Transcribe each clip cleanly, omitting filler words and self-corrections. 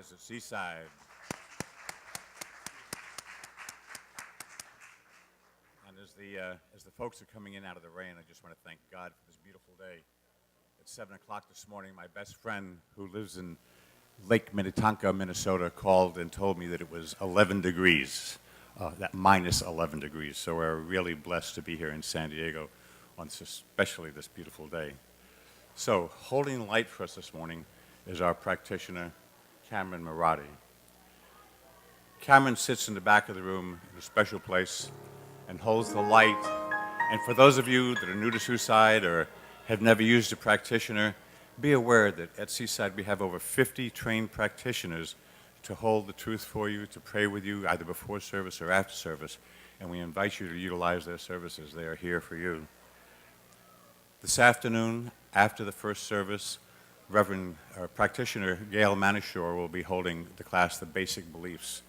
The Seaside. And as the folks are coming in out of the rain, I just want to thank God for this beautiful day. At 7 o'clock this morning, my best friend who lives in Lake Minnetonka, Minnesota, called and told me that it was 11 degrees, that minus 11 degrees. So we're really blessed to be here in San Diego on especially this beautiful day. So holding light for us this morning is our practitioner, Cameron Marotti. Cameron sits in the back of the room in a special place and holds the light. And for those of you that are new to Seaside or have never used a practitioner, be aware that at Seaside we have over 50 trained practitioners to hold the truth for you, to pray with you either before service or after service, and we invite you to utilize their services. They are here for you. This afternoon, after the first service, Reverend Practitioner Gail Manishore will be holding the class, The Basic Beliefs.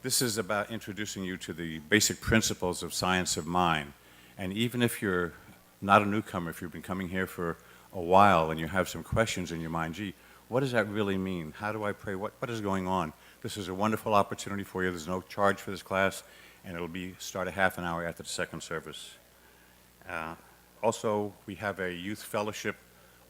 This is about introducing you to the basic principles of science of mind. And even if you're not a newcomer, if you've been coming here for a while and you have some questions in your mind, gee, what does that really mean? How do I pray? What is going on? This is a wonderful opportunity for you. There's no charge for this class, and it'll start a half an hour after the second service. Also, we have a youth fellowship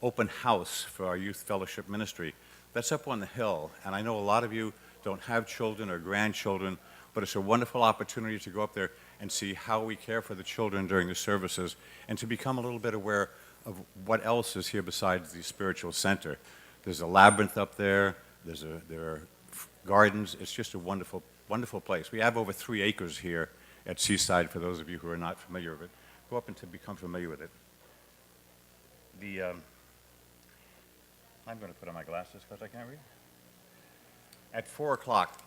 open house for our youth fellowship ministry. That's up on the hill, and I know a lot of you don't have children or grandchildren, but it's a wonderful opportunity to go up there and see how we care for the children during the services and to become a little bit aware of what else is here besides the spiritual center. There's a labyrinth up there, there are gardens. It's just a wonderful, wonderful place. We have over 3 acres here at Seaside for those of you who are not familiar with it. Go up and to become familiar with it. I'm going to put on my glasses because I can't read. At 4 o'clock,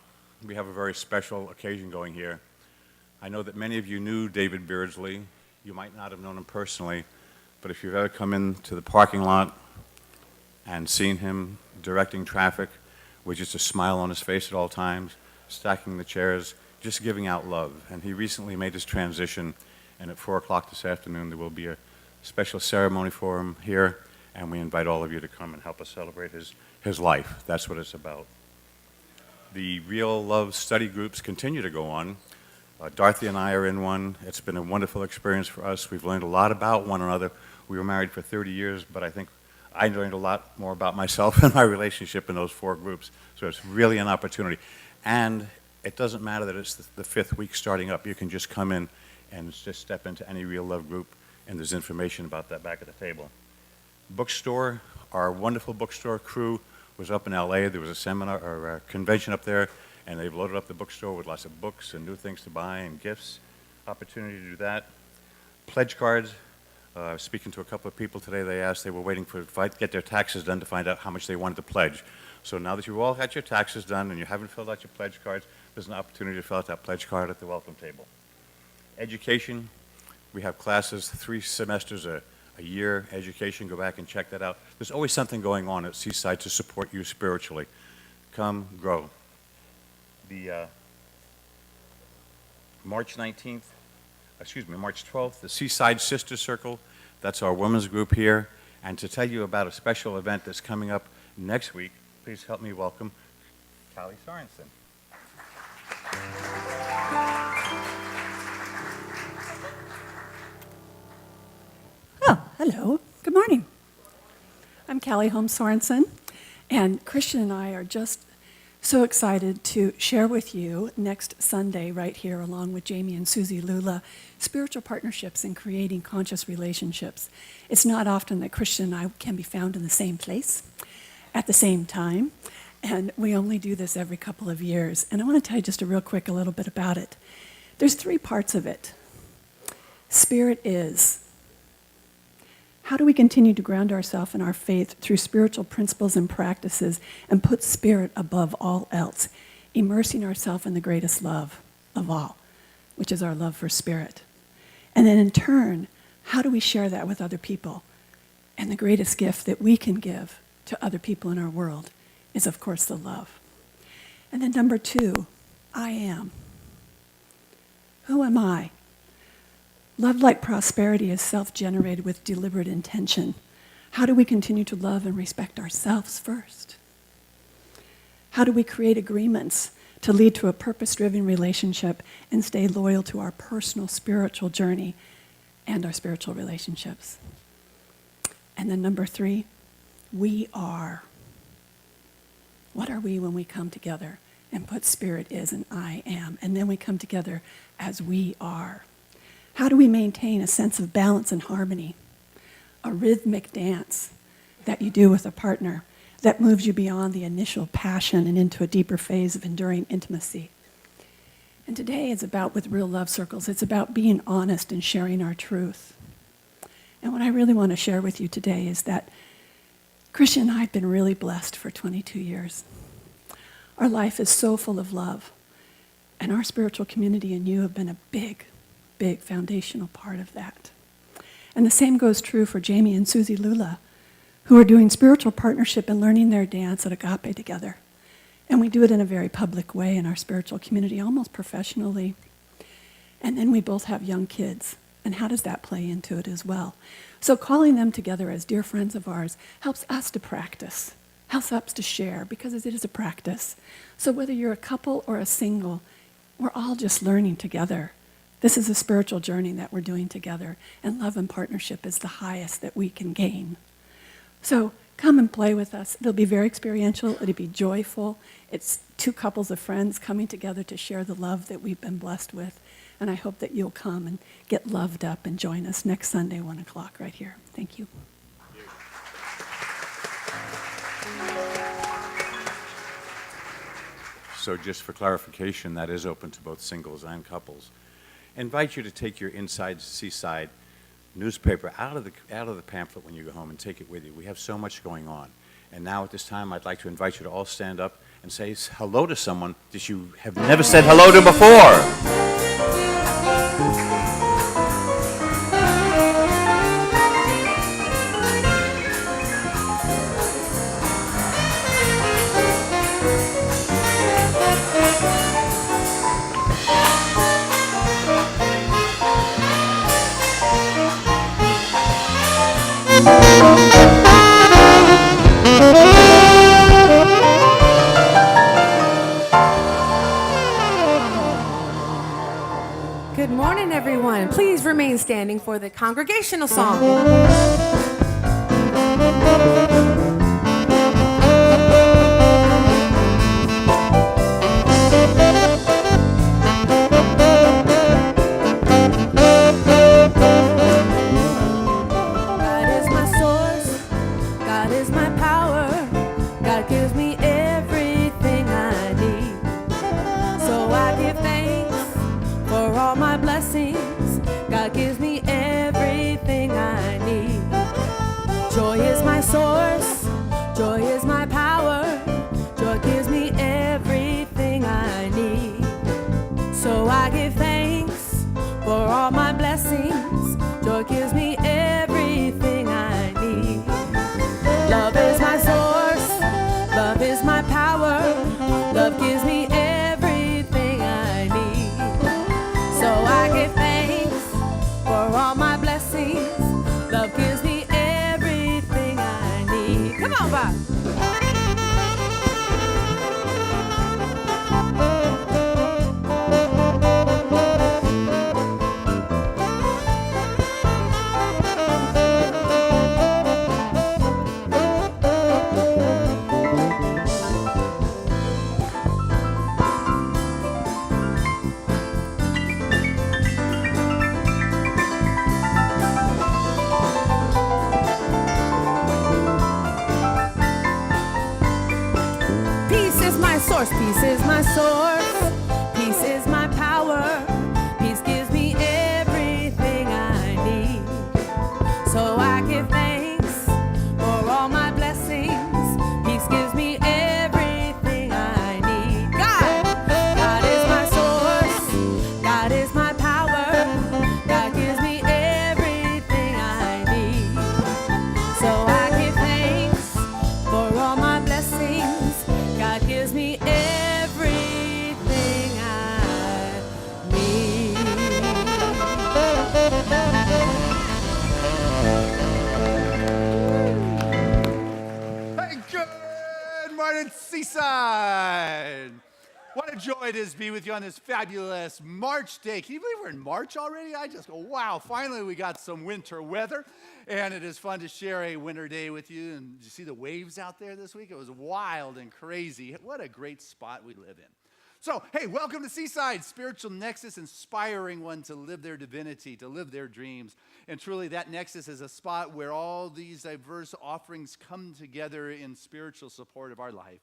we have a very special occasion going here. I know that many of you knew David Beardsley. You might not have known him personally, but if you've ever come into the parking lot and seen him directing traffic with just a smile on his face at all times, stacking the chairs, just giving out love. And he recently made his transition, and at 4 o'clock this afternoon there will be a special ceremony for him here, and we invite all of you to come and help us celebrate his life. That's what it's about. The Real Love study groups continue to go on. Dorothy and I are in one. It's been a wonderful experience for us. We've learned a lot about one another. We were married for 30 years, but I think I learned a lot more about myself and my relationship in those 4 groups. So it's really an opportunity. And it doesn't matter that it's the 5th week starting up. You can just come in and just step into any Real Love group, and there's information about that back at the table. Bookstore, our wonderful bookstore crew was up in LA. There was a seminar or a convention up there, and they've loaded up the bookstore with lots of books and new things to buy and gifts. Opportunity to do that. Pledge cards. Speaking to a couple of people today, they asked, they were waiting to get their taxes done to find out how much they wanted to pledge. So now that you've all got your taxes done and you haven't filled out your pledge cards, there's an opportunity to fill out that pledge card at the welcome table. Education, we have classes, 3 semesters a year, education, go back and check that out. There's always something going on at Seaside to support you spiritually. Come, grow. The March 12th, the Seaside Sister Circle, that's our women's group here. And to tell you about a special event that's coming up next week, please help me welcome Callie Sorensen. Oh, hello. Good morning. I'm Callie Holmes Sorensen, and Christian and I are just so excited to share with you next Sunday right here, along with Jamie and Susie Lula, spiritual partnerships in creating conscious relationships. It's not often that Christian and I can be found in the same place at the same time, and we only do this every couple of years. And I want to tell you just a little bit about it. There's 3 parts of it. Spirit is. How do we continue to ground ourselves in our faith through spiritual principles and practices and put spirit above all else, immersing ourselves in the greatest love of all, which is our love for spirit? And then in turn, how do we share that with other people? And the greatest gift that we can give to other people in our world is, of course, the love. And then number 2, I am. Who am I? Love like prosperity is self-generated with deliberate intention. How do we continue to love and respect ourselves first? How do we create agreements to lead to a purpose-driven relationship and stay loyal to our personal spiritual journey and our spiritual relationships? And then number 3, we are. What are we when we come together and put spirit is and I am, and then we come together as we are? How do we maintain a sense of balance and harmony? A rhythmic dance that you do with a partner that moves you beyond the initial passion and into a deeper phase of enduring intimacy. And today it's about, with Real Love Circles, it's about being honest and sharing our truth. And what I really want to share with you today is that Christian and I have been really blessed for 22 years. Our life is so full of love, and our spiritual community and you have been a big foundational part of that. And the same goes true for Jamie and Susie Lula, who are doing spiritual partnership and learning their dance at Agape together. And we do it in a very public way in our spiritual community, almost professionally. And then we both have young kids. And how does that play into it as well? So calling them together as dear friends of ours helps us to practice, helps us to share, because it is a practice. So whether you're a couple or a single, we're all just learning together. This is a spiritual journey that we're doing together, and love and partnership is the highest that we can gain. So come and play with us. It'll be very experiential. It'll be joyful. It's 2 couples of friends coming together to share the love that we've been blessed with. And I hope that you'll come and get loved up and join us next Sunday, 1 o'clock right here. Thank you. So just for clarification, that is open to both singles and couples. I invite you to take your Inside Seaside newspaper out of the pamphlet when you go home and take it with you. We have so much going on. And now at this time, I'd like to invite you to all stand up and say hello to someone that you have never said hello to before. remain standing for the congregational song. God is my source, God is my power, God gives me everything I need. So I give thanks for all my blessings, God gives me everything I need. Joy is my source, joy is my power, joy gives me everything I need. So I give thanks for all my blessings, joy gives me everything I need. Love is my source, love is my power, love gives me everything I need. So I give thanks for all my blessings, love gives me everything I need. Come on, Bob. Peace is my source, peace is my source, peace is my power, peace gives me everything I need. So I give thanks for all my blessings, peace gives me everything I need. God is my source, God is my power, God gives me everything I need. So I give thanks for all my blessings, God gives me everything I need. Hey, good morning, Seaside. What a joy it is to be with you on this fabulous March day. Can you believe we're in March already? I just go, wow, finally we got some winter weather, and it is fun to share a winter day with you. And did you see the waves out there this week? It was wild and crazy. What a great spot we live in. So, hey, welcome to Seaside, spiritual nexus, inspiring one to live their divinity, to live their dreams. And truly, that nexus is a spot where all these diverse offerings come together in spiritual support of our life.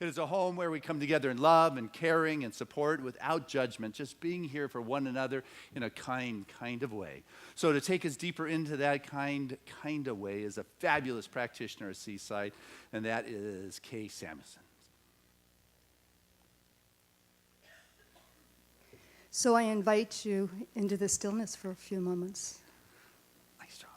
It is a home where we come together in love and caring and support without judgment, just being here for one another in a kind of way. So to take us deeper into that kind of way is a fabulous practitioner at Seaside, and that is Kay Samuelson. So I invite you into the stillness for a few moments. Nice job.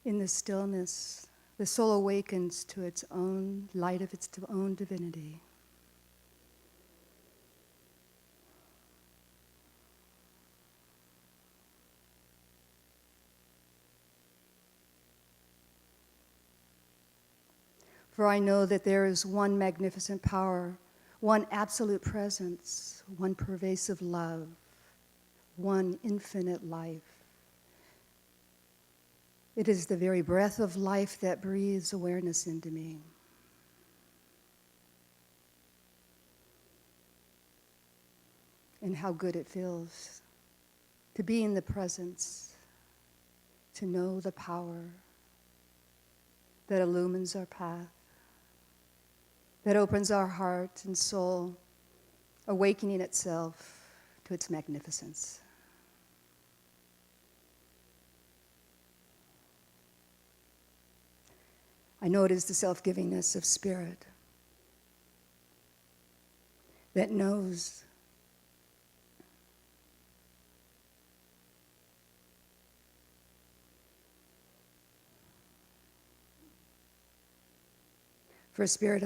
In the stillness, the soul awakens to its own light of its own divinity. For I know that there is one magnificent power, one absolute presence, one pervasive love, one infinite life. It is the very breath of life that breathes awareness into me. And how good it feels to be in the presence, to know the power that illumines our path, that opens our heart and soul, awakening itself to its magnificence. I know it is the self-givingness of spirit that knows for spirit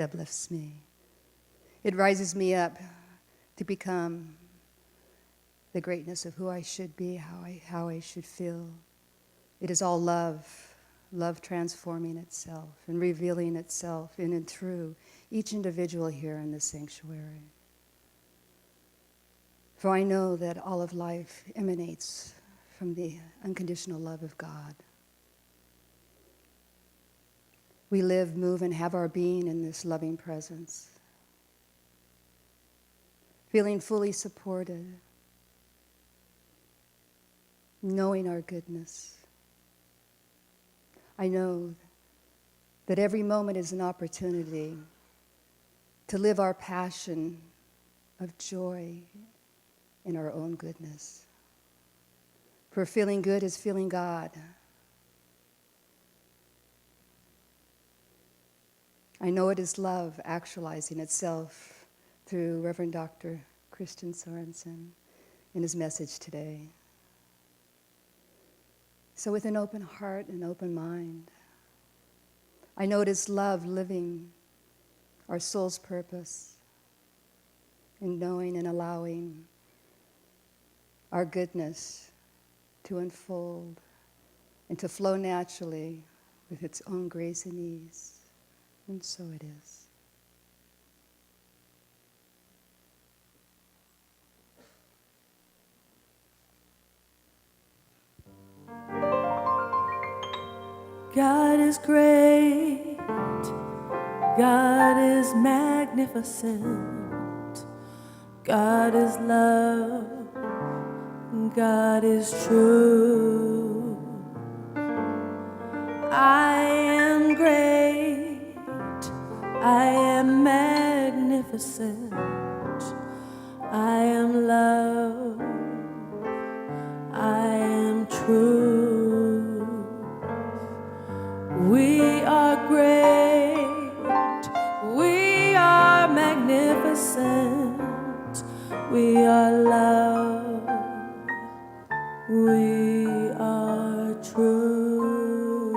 uplifts me. It rises me up to become the greatness of who I should be, how I should feel. It is all love, love transforming itself and revealing itself in and through each individual here in this sanctuary. For I know that all of life emanates from the unconditional love of God. We live, move, and have our being in this loving presence, feeling fully supported, knowing our goodness. I know that every moment is an opportunity to live our passion of joy in our own goodness. For feeling good is feeling God. I know it is love actualizing itself through Reverend Dr. Christian Sorensen in his message today. So with an open heart and open mind, I know it is love living our soul's purpose and knowing and allowing our goodness to unfold and to flow naturally with its own grace and ease. And so it is. God is great, God is magnificent, God is love, God is true. I am great, I am magnificent, I am love, I am true. We are great, we are magnificent, we are love, we are true.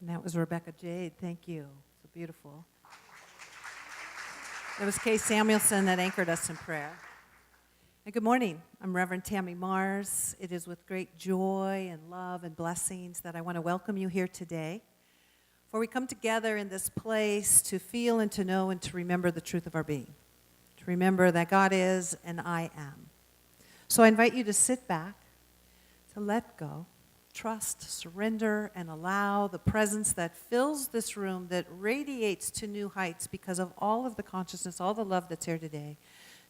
And that was Rebecca Jade. Thank you. So beautiful. It was Kay Samuelson that anchored us in prayer. And good morning. I'm Reverend Tammy Mars. It is with great joy and love and blessings that I want to welcome you here today. For we come together in this place to feel and to know and to remember the truth of our being. To remember that God is and I am. So I invite you to sit back, to let go, trust, surrender, and allow the presence that fills this room, that radiates to new heights because of all of the consciousness, all the love that's here today,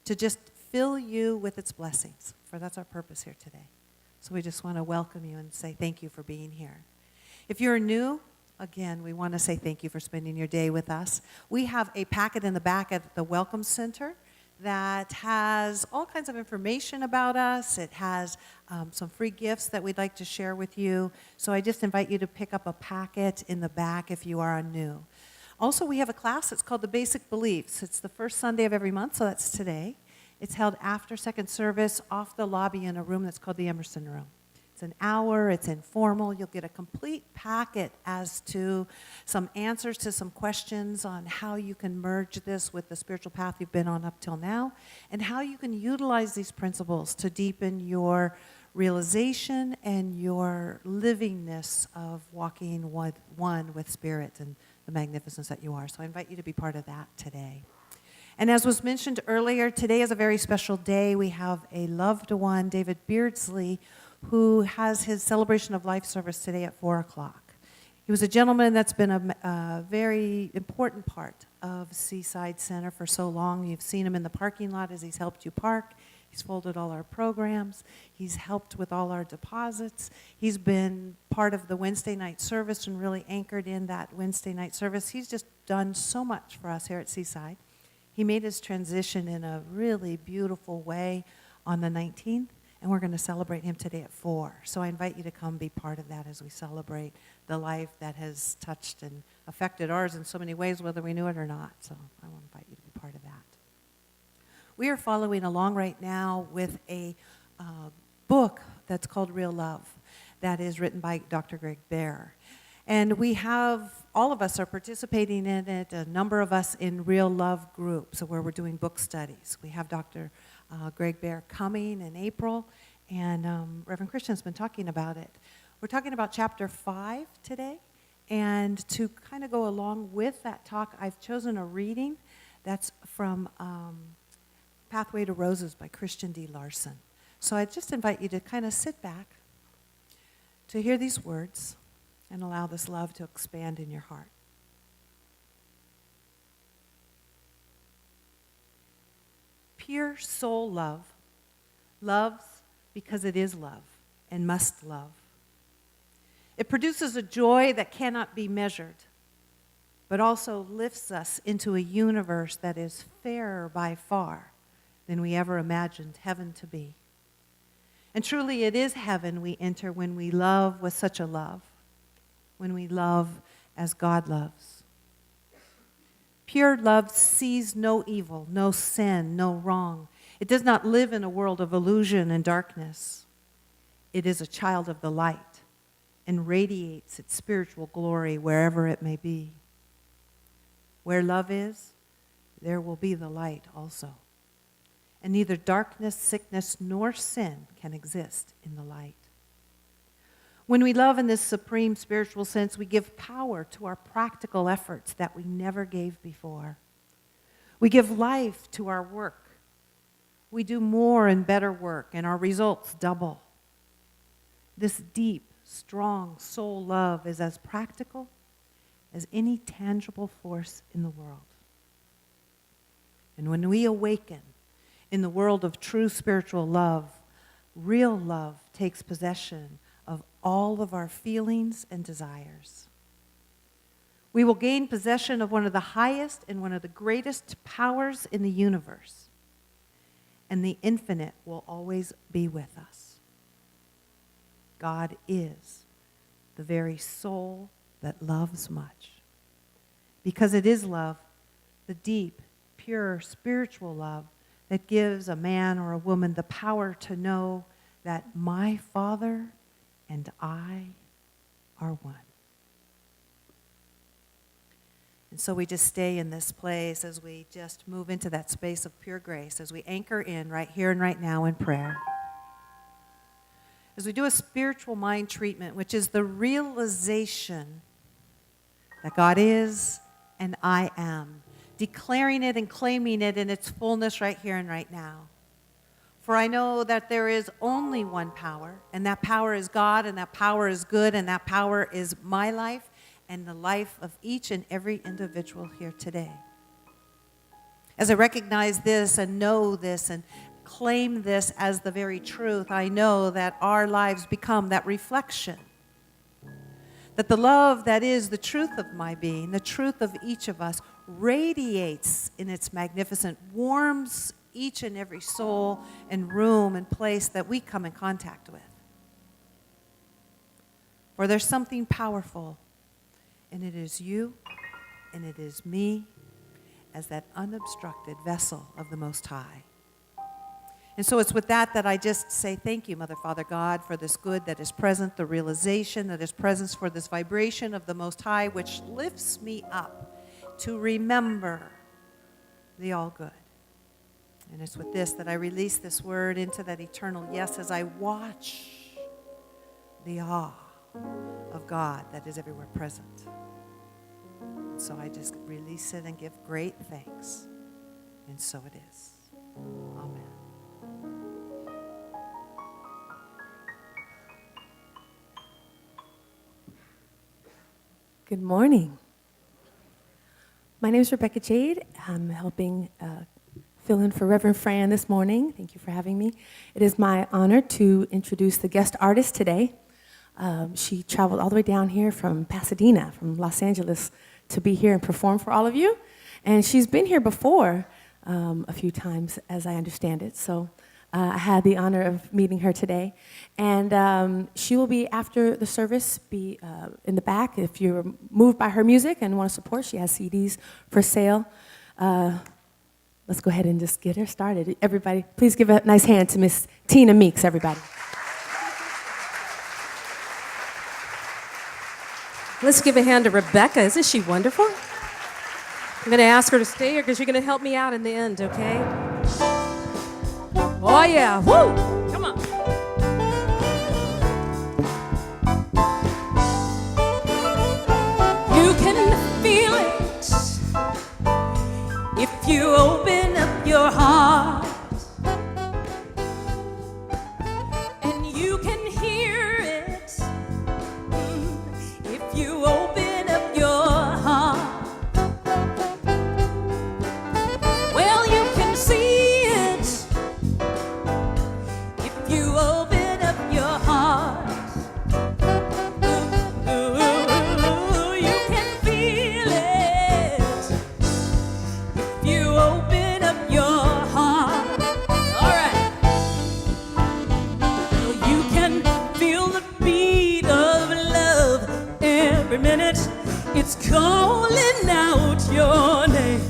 to just fill you with its blessings, for that's our purpose here today. So we just want to welcome you and say thank you for being here. If you're new, again, we want to say thank you for spending your day with us. We have a packet in the back at the Welcome Center that has all kinds of information about us. It has some free gifts that we'd like to share with you. So I just invite you to pick up a packet in the back if you are new. Also, we have a class that's called The Basic Beliefs. It's the first Sunday of every month, so that's today. It's held after second service off the lobby in a room that's called the Emerson Room. It's an hour, it's informal. You'll get a complete packet as to some answers to some questions on how you can merge this with the spiritual path you've been on up till now, and how you can utilize these principles to deepen your realization and your livingness of walking one with Spirit and the magnificence that you are. So I invite you to be part of that today. And as was mentioned earlier, today is a very special day. We have a loved one, David Beardsley, who has his celebration of life service today at 4 o'clock. He was a gentleman that's been a very important part of Seaside Center for so long. You've seen him in the parking lot as he's helped you park. He's folded all our programs. He's helped with all our deposits. He's been part of the Wednesday night service and really anchored in that Wednesday night service. He's just done so much for us here at Seaside. He made his transition in a really beautiful way on the 19th, and we're going to celebrate him today at 4. So I invite you to come be part of that as we celebrate the life that has touched and affected ours in so many ways, whether we knew it or not. So I want to invite you to be part of that. We are following along right now with a book that's called Real Love that is written by Dr. Greg Bear. And we have, all of us are participating in it, a number of us in Real Love groups where we're doing book studies. We have Dr. Greg Bear coming in April, and Reverend Christian's been talking about it. We're talking about chapter 5 today, and to kind of go along with that talk, I've chosen a reading that's from Pathway to Roses by Christian D. Larson. So I just invite you to kind of sit back to hear these words and allow this love to expand in your heart. Pure soul love loves because it is love and must love. It produces a joy that cannot be measured, but also lifts us into a universe that is fairer by far than we ever imagined heaven to be. And truly it is heaven we enter when we love with such a love, when we love as God loves. Pure love sees no evil, no sin, no wrong. It does not live in a world of illusion and darkness. It is a child of the light and radiates its spiritual glory wherever it may be. Where love is, there will be the light also. And neither darkness, sickness, nor sin can exist in the light. When we love in this supreme spiritual sense, we give power to our practical efforts that we never gave before. We give life to our work. We do more and better work, and our results double. This deep, strong soul love is as practical as any tangible force in the world. And when we awaken in the world of true spiritual love, real love takes possession of all of our feelings and desires. We will gain possession of one of the highest and one of the greatest powers in the universe, and the infinite will always be with us. God is the very soul that loves much. Because it is love, the deep, pure, spiritual love that gives a man or a woman the power to know that my Father and I are one. And so we just stay in this place as we just move into that space of pure grace, as we anchor in right here and right now in prayer. As we do a spiritual mind treatment, which is the realization that God is and I am, declaring it and claiming it in its fullness right here and right now. For I know that there is only one power, and that power is God, and that power is good, and that power is my life and the life of each and every individual here today. As I recognize this and know this and claim this as the very truth, I know that our lives become that reflection. That the love that is the truth of my being, the truth of each of us, radiates in its magnificence, warms each and every soul and room and place that we come in contact with. For there's something powerful, and it is you, and it is me, as that unobstructed vessel of the Most High. And so it's with that that I just say thank you, Mother, Father, God, for this good that is present, the realization that is present, for this vibration of the Most High, which lifts me up to remember the all good. And it's with this that I release this word into that eternal yes as I watch the awe of God that is everywhere present. So I just release it and give great thanks. And so it is. Amen. Good morning. My name is Rebecca Jade. I'm helping fill in for Reverend Fran this morning. Thank you for having me. It is my honor to introduce the guest artist today. She traveled all the way down here from Pasadena, from Los Angeles, to be here and perform for all of you. And she's been here before a few times, as I understand it. So I had the honor of meeting her today. And she will be, after the service, be in the back. If you're moved by her music and want to support, she has CDs for sale. Let's go ahead and just get her started. Everybody, please give a nice hand to Miss Tina Meeks, everybody. Let's give a hand to Rebecca. Isn't she wonderful? I'm going to ask her to stay here because you're going to help me out in the end, okay? Oh, yeah. Woo! Come on. You can feel it if you open up your heart. And you can hear it if you open up your heart. Well, you can see it if you open up your heart. Ooh, you can feel it if you open up your heart. All right. Well, you can feel the beat of love every minute. It's calling out your name.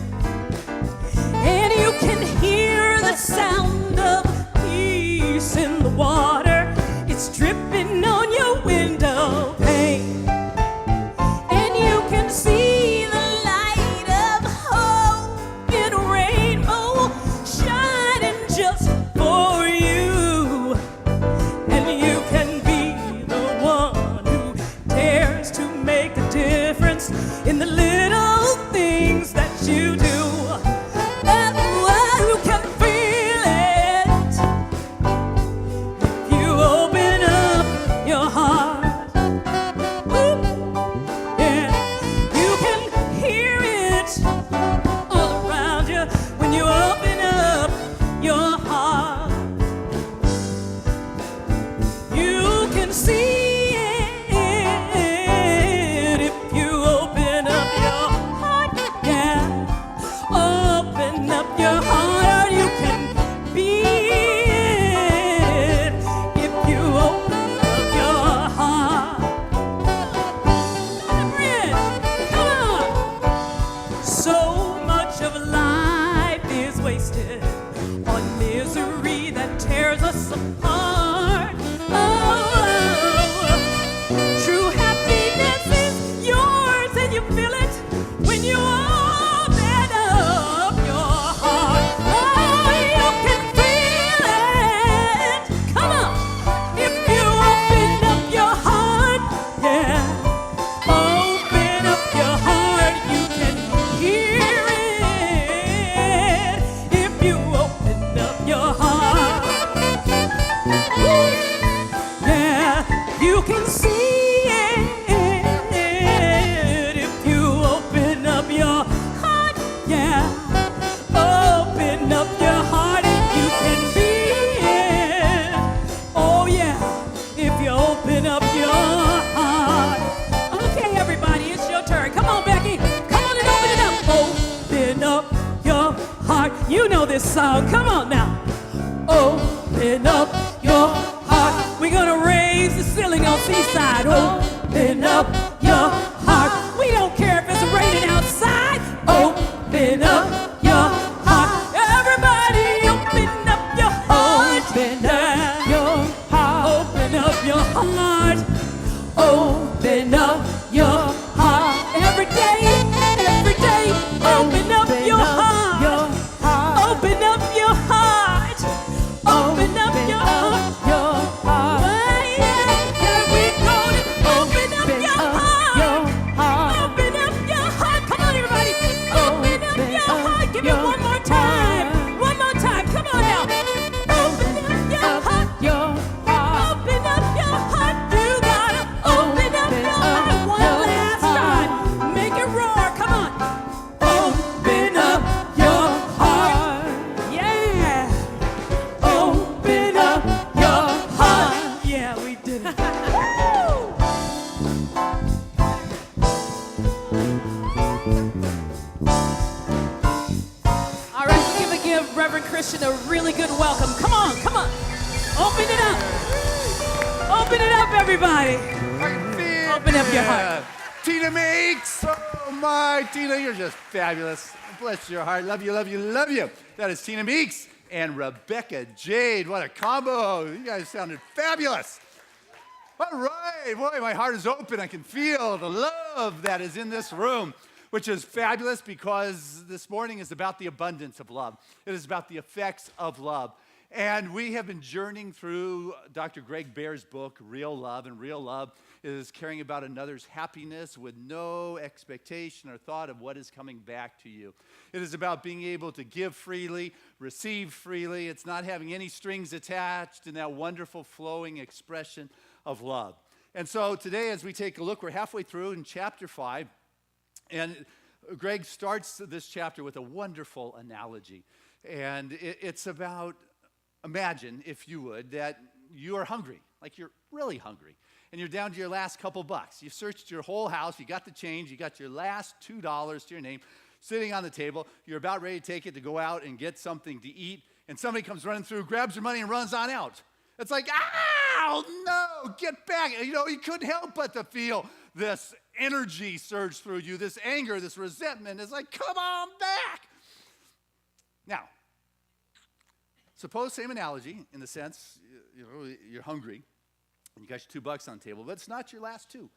And you can hear the sound of peace in the water. It's dripping on your window pane. And you can see the light of hope in a rainbow shining just for you. And you can be the one who dares to make a difference in the little things that you do. Oh, you can feel it if you open up your heart. Ooh, yeah. You can hear it all around you when you open up your heart. You can see it if you open up your heart. Yeah, open up your heart. You can be it if you open up your heart. Come on. So much of life is wasted on misery that tears us apart. Oh, true happiness is yours and you feel it when you open up your heart. Oh, you can feel it. Come on. If you open up your heart, yeah. Open up your heart, you can hear it. If you open up your heart, woo, yeah, you can see it. If you open up your heart, yeah, open up your heart and you can be it. Oh yeah, if you open up your heart. Okay, everybody, it's your turn. Come on, Becky. Come on and open it up. Open up your heart. You know this song. Come on now. Open up your heart. We're gonna raise the ceiling on Seaside. Open up your heart. We don't care if it's raining outside. Open up your heart. Everybody, open up your heart. Reverend Christian a really good welcome. Come on, come on. Open it up. Open it up, everybody. Open up your heart. Tina Meeks. Oh my, Tina, you're just fabulous. Bless your heart. Love you, love you, love you. That is Tina Meeks and Rebecca Jade. What a combo. You guys sounded fabulous. All right, boy, my heart is open. I can feel the love that is in this room, which is fabulous because this morning is about the abundance of love. It is about the effects of love. And we have been journeying through Dr. Greg Bear's book, Real Love, and real love is caring about another's happiness with no expectation or thought of what is coming back to you. It is about being able to give freely, receive freely. It's not having any strings attached in that wonderful flowing expression of love. And so today, as we take a look, we're halfway through in chapter 5, and Greg starts this chapter with a wonderful analogy. And it's about, imagine, if you would, that you are hungry, like you're really hungry, and you're down to your last couple bucks. You searched your whole house, you got the change, you got your last $2 to your name, sitting on the table. You're about ready to take it to go out and get something to eat, and somebody comes running through, grabs your money, and runs on out. It's like, ow, no, get back. You know, you couldn't help but to feel this energy surge through you, this anger, this resentment. It's like, come on back. Now, suppose same analogy in the sense, you know, you're hungry and you got your $2 on the table, but it's not your last two.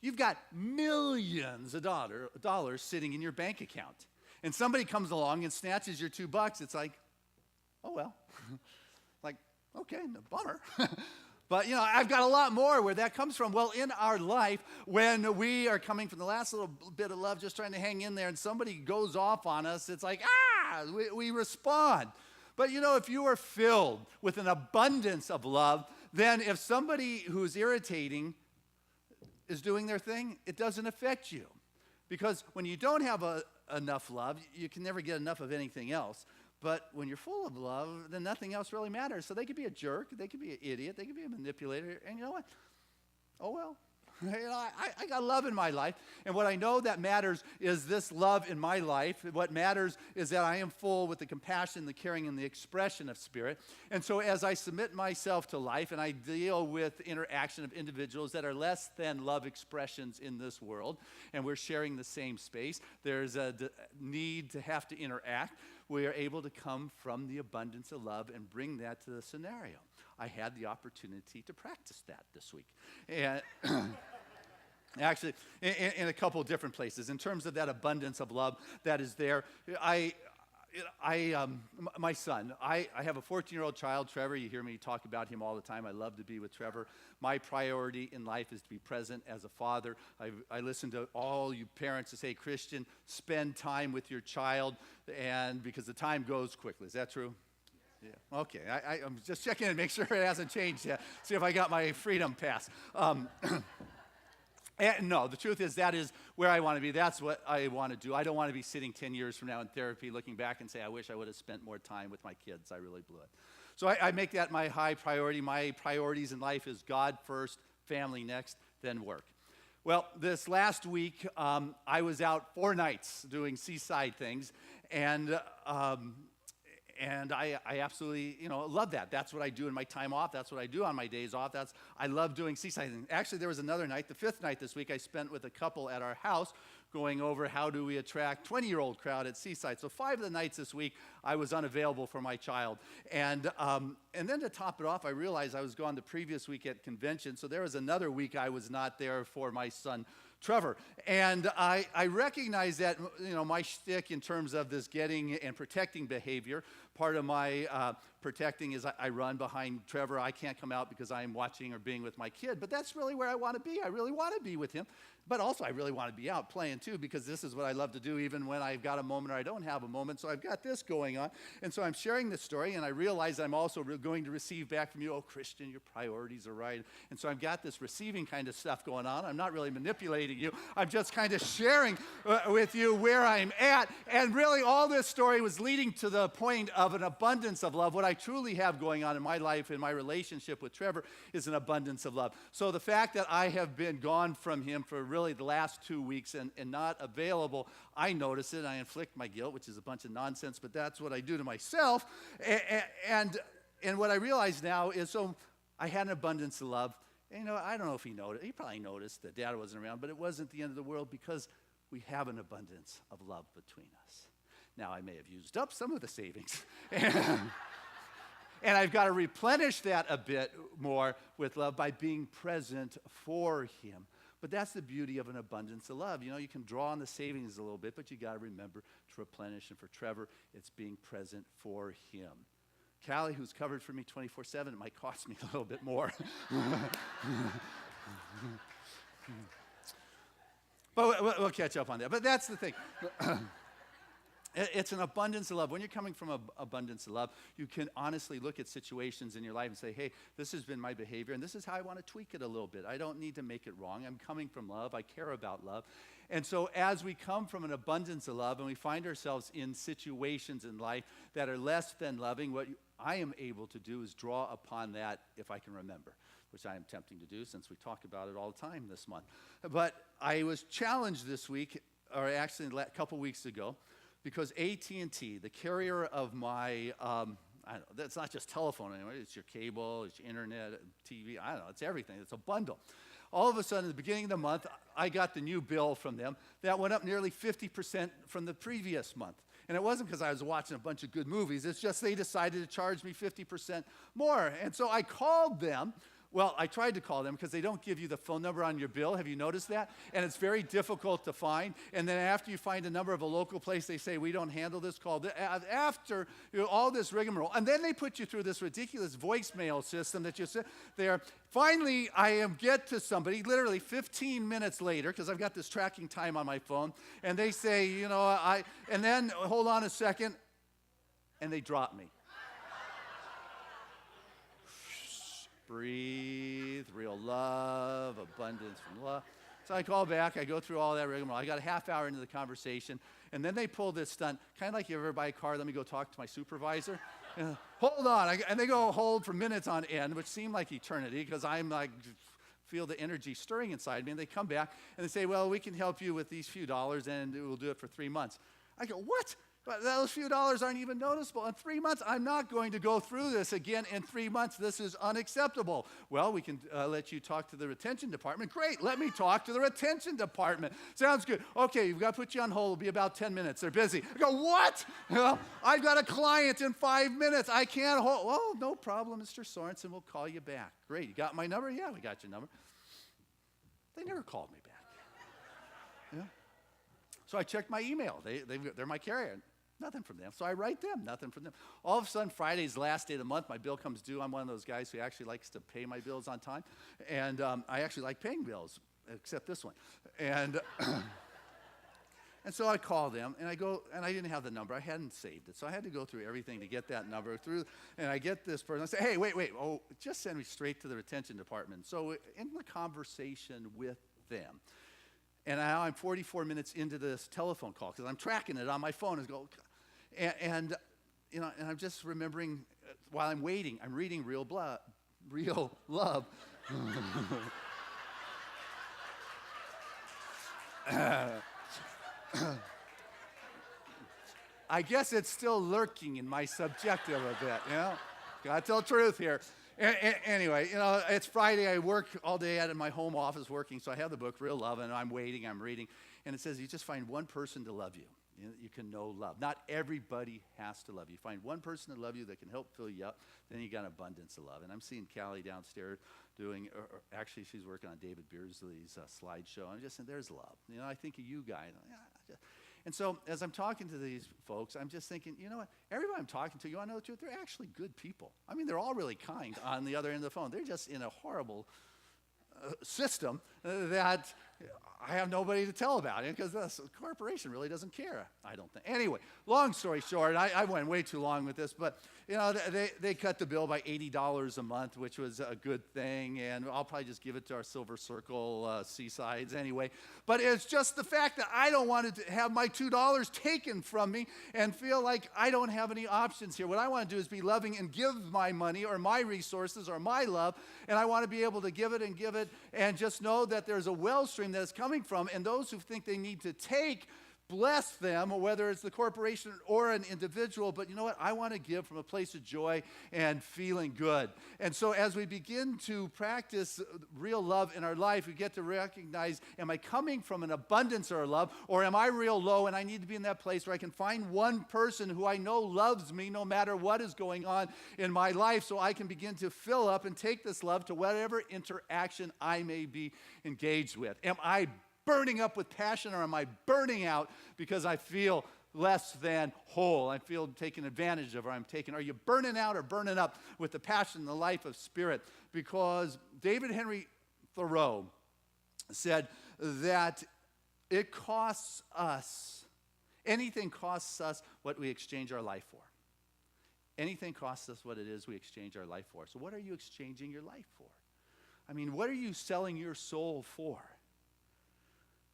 You've got millions of dollars sitting in your bank account. And somebody comes along and snatches your $2. It's like, oh, well, like, okay, no bummer. But, you know, I've got a lot more where that comes from. Well, in our life, when we are coming from the last little bit of love, just trying to hang in there, and somebody goes off on us, it's like, we respond. But, you know, if you are filled with an abundance of love, then if somebody who's irritating is doing their thing, it doesn't affect you. Because when you don't have enough love, you can never get enough of anything else. But when you're full of love, then nothing else really matters. So they could be a jerk, they could be an idiot, they could be a manipulator, and you know what? Oh, well. You know, I got love in my life, and what I know that matters is this love in my life. What matters is that I am full with the compassion, the caring, and the expression of spirit. And so as I submit myself to life and I deal with interaction of individuals that are less than love expressions in this world, and we're sharing the same space, there's a need to have to interact. We are able to come from the abundance of love and bring that to the scenario. I had the opportunity to practice that this week. And actually, in a couple of different places. In terms of that abundance of love that is there, my son, I have a 14-year-old child, Trevor. You hear me talk about him all the time. I love to be with Trevor. My priority in life is to be present as a father. I listen to all you parents that say, Christian, spend time with your child, and because the time goes quickly. Is that true? Yeah. Okay. I'm just checking in to make sure it hasn't changed yet. See if I got my freedom pass. And no, the truth is that is where I want to be. That's what I want to do. I don't want to be sitting 10 years from now in therapy looking back and say, I wish I would have spent more time with my kids. I really blew it. So I make that my high priority. My priorities in life is God first, family next, then work. Well, this last week, I was out 4 nights doing seaside things, and I absolutely, love that. That's what I do in my time off. That's what I do on my days off. I love doing seaside. Actually, there was another night, the 5th night this week, I spent with a couple at our house going over how do we attract 20-year-old crowd at Seaside. So 5 of the nights this week, I was unavailable for my child. And then to top it off, I realized I was gone the previous week at convention. So there was another week I was not there for my son, Trevor. And I recognize that, my shtick in terms of this getting and protecting behavior, part of my protecting is I run behind Trevor. I can't come out because I'm watching or being with my kid, but that's really where I want to be. I really want to be with him. But also I really want to be out playing too, because this is what I love to do even when I've got a moment or I don't have a moment. So I've got this going on. And so I'm sharing this story, and I realize I'm also going to receive back from you, oh, Christian, your priorities are right. And so I've got this receiving kind of stuff going on. I'm not really manipulating you. I'm just kind of sharing with you where I'm at. And really all this story was leading to the point of an abundance of love. What I truly have going on in my life, in my relationship with Trevor, is an abundance of love. So the fact that I have been gone from him for really really the last 2 weeks and not available, I notice it. I inflict my guilt, which is a bunch of nonsense, but that's what I do to myself. And what I realize now is, so I had an abundance of love. And, I don't know if he noticed. He probably noticed that Dad wasn't around, but it wasn't the end of the world because we have an abundance of love between us. Now, I may have used up some of the savings. And I've got to replenish that a bit more with love by being present for him. But that's the beauty of an abundance of love. You can draw on the savings a little bit, but you got to remember to replenish. And for Trevor, it's being present for him. Callie, who's covered for me 24/7, it might cost me a little bit more. But we'll catch up on that. But that's the thing. It's an abundance of love. When you're coming from an abundance of love, you can honestly look at situations in your life and say, hey, this has been my behavior, and this is how I want to tweak it a little bit. I don't need to make it wrong. I'm coming from love. I care about love. And so as we come from an abundance of love and we find ourselves in situations in life that are less than loving, what I am able to do is draw upon that if I can remember, which I am tempting to do since we talk about it all the time this month. But I was challenged this week, or actually a couple weeks ago, because AT&T, the carrier of my, I don't know, that's not just telephone anymore. It's your cable, it's your internet, TV, I don't know, it's everything. It's a bundle. All of a sudden, at the beginning of the month, I got the new bill from them that went up nearly 50% from the previous month. And it wasn't because I was watching a bunch of good movies. It's just they decided to charge me 50% more. And so I called them. Well, I tried to call them because they don't give you the phone number on your bill. Have you noticed that? And it's very difficult to find. And then after you find a number of a local place, they say, we don't handle this call. After all this rigmarole. And then they put you through this ridiculous voicemail system that you sit there. Finally, I get to somebody, literally 15 minutes later, because I've got this tracking time on my phone. And they say, and then, hold on a second, and they drop me. Breathe, real love, abundance from love. So I call back, I go through all that rigmarole. I got a half hour into the conversation, and then they pull this stunt, kind of like you ever buy a car, let me go talk to my supervisor. Hold on, and they go hold for minutes on end, which seemed like eternity, because I'm like, feel the energy stirring inside me, and they come back, and they say, well, we can help you with these few dollars, and we'll do it for 3 months. I go, what? But those few dollars aren't even noticeable. In 3 months, I'm not going to go through this again in 3 months. This is unacceptable. Well, we can let you talk to the retention department. Great, let me talk to the retention department. Sounds good. Okay, we've got to put you on hold. It'll be about 10 minutes. They're busy. I go, what? I've got a client in 5 minutes. I can't hold. Oh, no problem, Mr. Sorensen. We'll call you back. Great, you got my number? Yeah, we got your number. They never called me back. So I checked my email. They're my carrier. Nothing from them. So I write them, nothing from them. All of a sudden, Friday's the last day of the month, my bill comes due. I'm one of those guys who actually likes to pay my bills on time. And I actually like paying bills, except this one. And and so I call them, and I go, and I didn't have the number. I hadn't saved it. So I had to go through everything to get that number through. And I get this person. I say, hey, wait. Oh, just send me straight to the retention department. So in the conversation with them, and now I'm 44 minutes into this telephone call because I'm tracking it on my phone and go, and I'm just remembering while I'm waiting, I'm reading Real Love. I guess it's still lurking in my subjective a bit, Gotta tell the truth here. Anyway, it's Friday. I work all day out of my home office working, so I have the book, Real Love, and I'm waiting, I'm reading. And it says you just find one person to love you. You can know love. Not everybody has to love you. Find one person to love you that can help fill you up, then you got an abundance of love. And I'm seeing Callie downstairs doing, or actually she's working on David Beardsley's slideshow. And I'm just saying, there's love. I think of you guys. And so as I'm talking to these folks, I'm just thinking, you know what? Everybody I'm talking to, you want to know the truth? They're actually good people. I mean, they're all really kind on the other end of the phone. They're just in a horrible system that I have nobody to tell about it because the corporation really doesn't care, I don't think. Anyway, long story short, I went way too long with this, but they cut the bill by $80 a month, which was a good thing, and I'll probably just give it to our Silver Circle Seasides anyway. But it's just the fact that I don't want to have my $2 taken from me and feel like I don't have any options here. What I want to do is be loving and give my money or my resources or my love, and I want to be able to give it and just know that there's a wellstream him that it's coming from. And those who think they need to take, bless them, whether it's the corporation or an individual. But you know what? I want to give from a place of joy and feeling good. And so as we begin to practice real love in our life, we get to recognize, am I coming from an abundance of love, or am I real low and I need to be in that place where I can find one person who I know loves me no matter what is going on in my life, so I can begin to fill up and take this love to whatever interaction I may be engaged with. Am I burning up with passion, or am I burning out because I feel less than whole? I feel taken advantage of, or I'm taken. Are you burning out or burning up with the passion, the life of spirit? Because David Henry Thoreau said that it costs us, anything costs us what we exchange our life for. Anything costs us what it is we exchange our life for. So what are you exchanging your life for? I mean, what are you selling your soul for?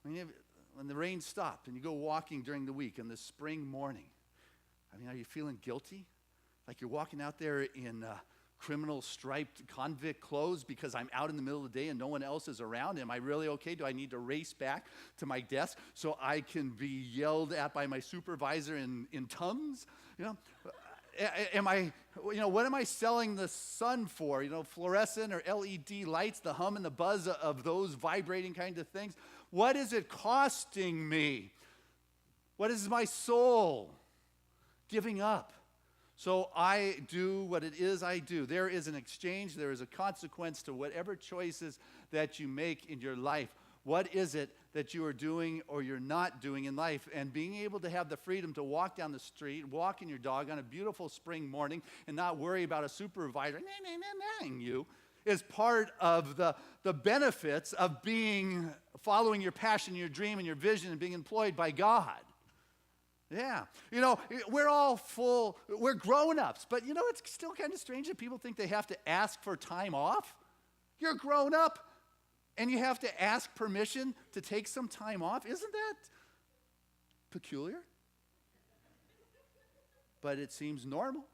I mean, when the rain stopped and you go walking during the week in the spring morning, I mean, are you feeling guilty? Like you're walking out there in criminal striped convict clothes because I'm out in the middle of the day and no one else is around? Am I really okay? Do I need to race back to my desk so I can be yelled at by my supervisor in tongues? You know, am I, you know, what am I selling the sun for? You know, fluorescent or LED lights, the hum and the buzz of those vibrating kind of things. What is it costing me? What is my soul giving up? So I do what it is I do. There is an exchange. There is a consequence to whatever choices that you make in your life. What is it that you are doing or you're not doing in life? And being able to have the freedom to walk down the street, walking your dog on a beautiful spring morning and not worry about a supervisor you is part of the benefits of following your passion, your dream, and your vision and being employed by God. Yeah. You know, we're grown-ups, but you know, it's still kind of strange that people think they have to ask for time off. You're grown up, and you have to ask permission to take some time off. Isn't that peculiar? But it seems normal,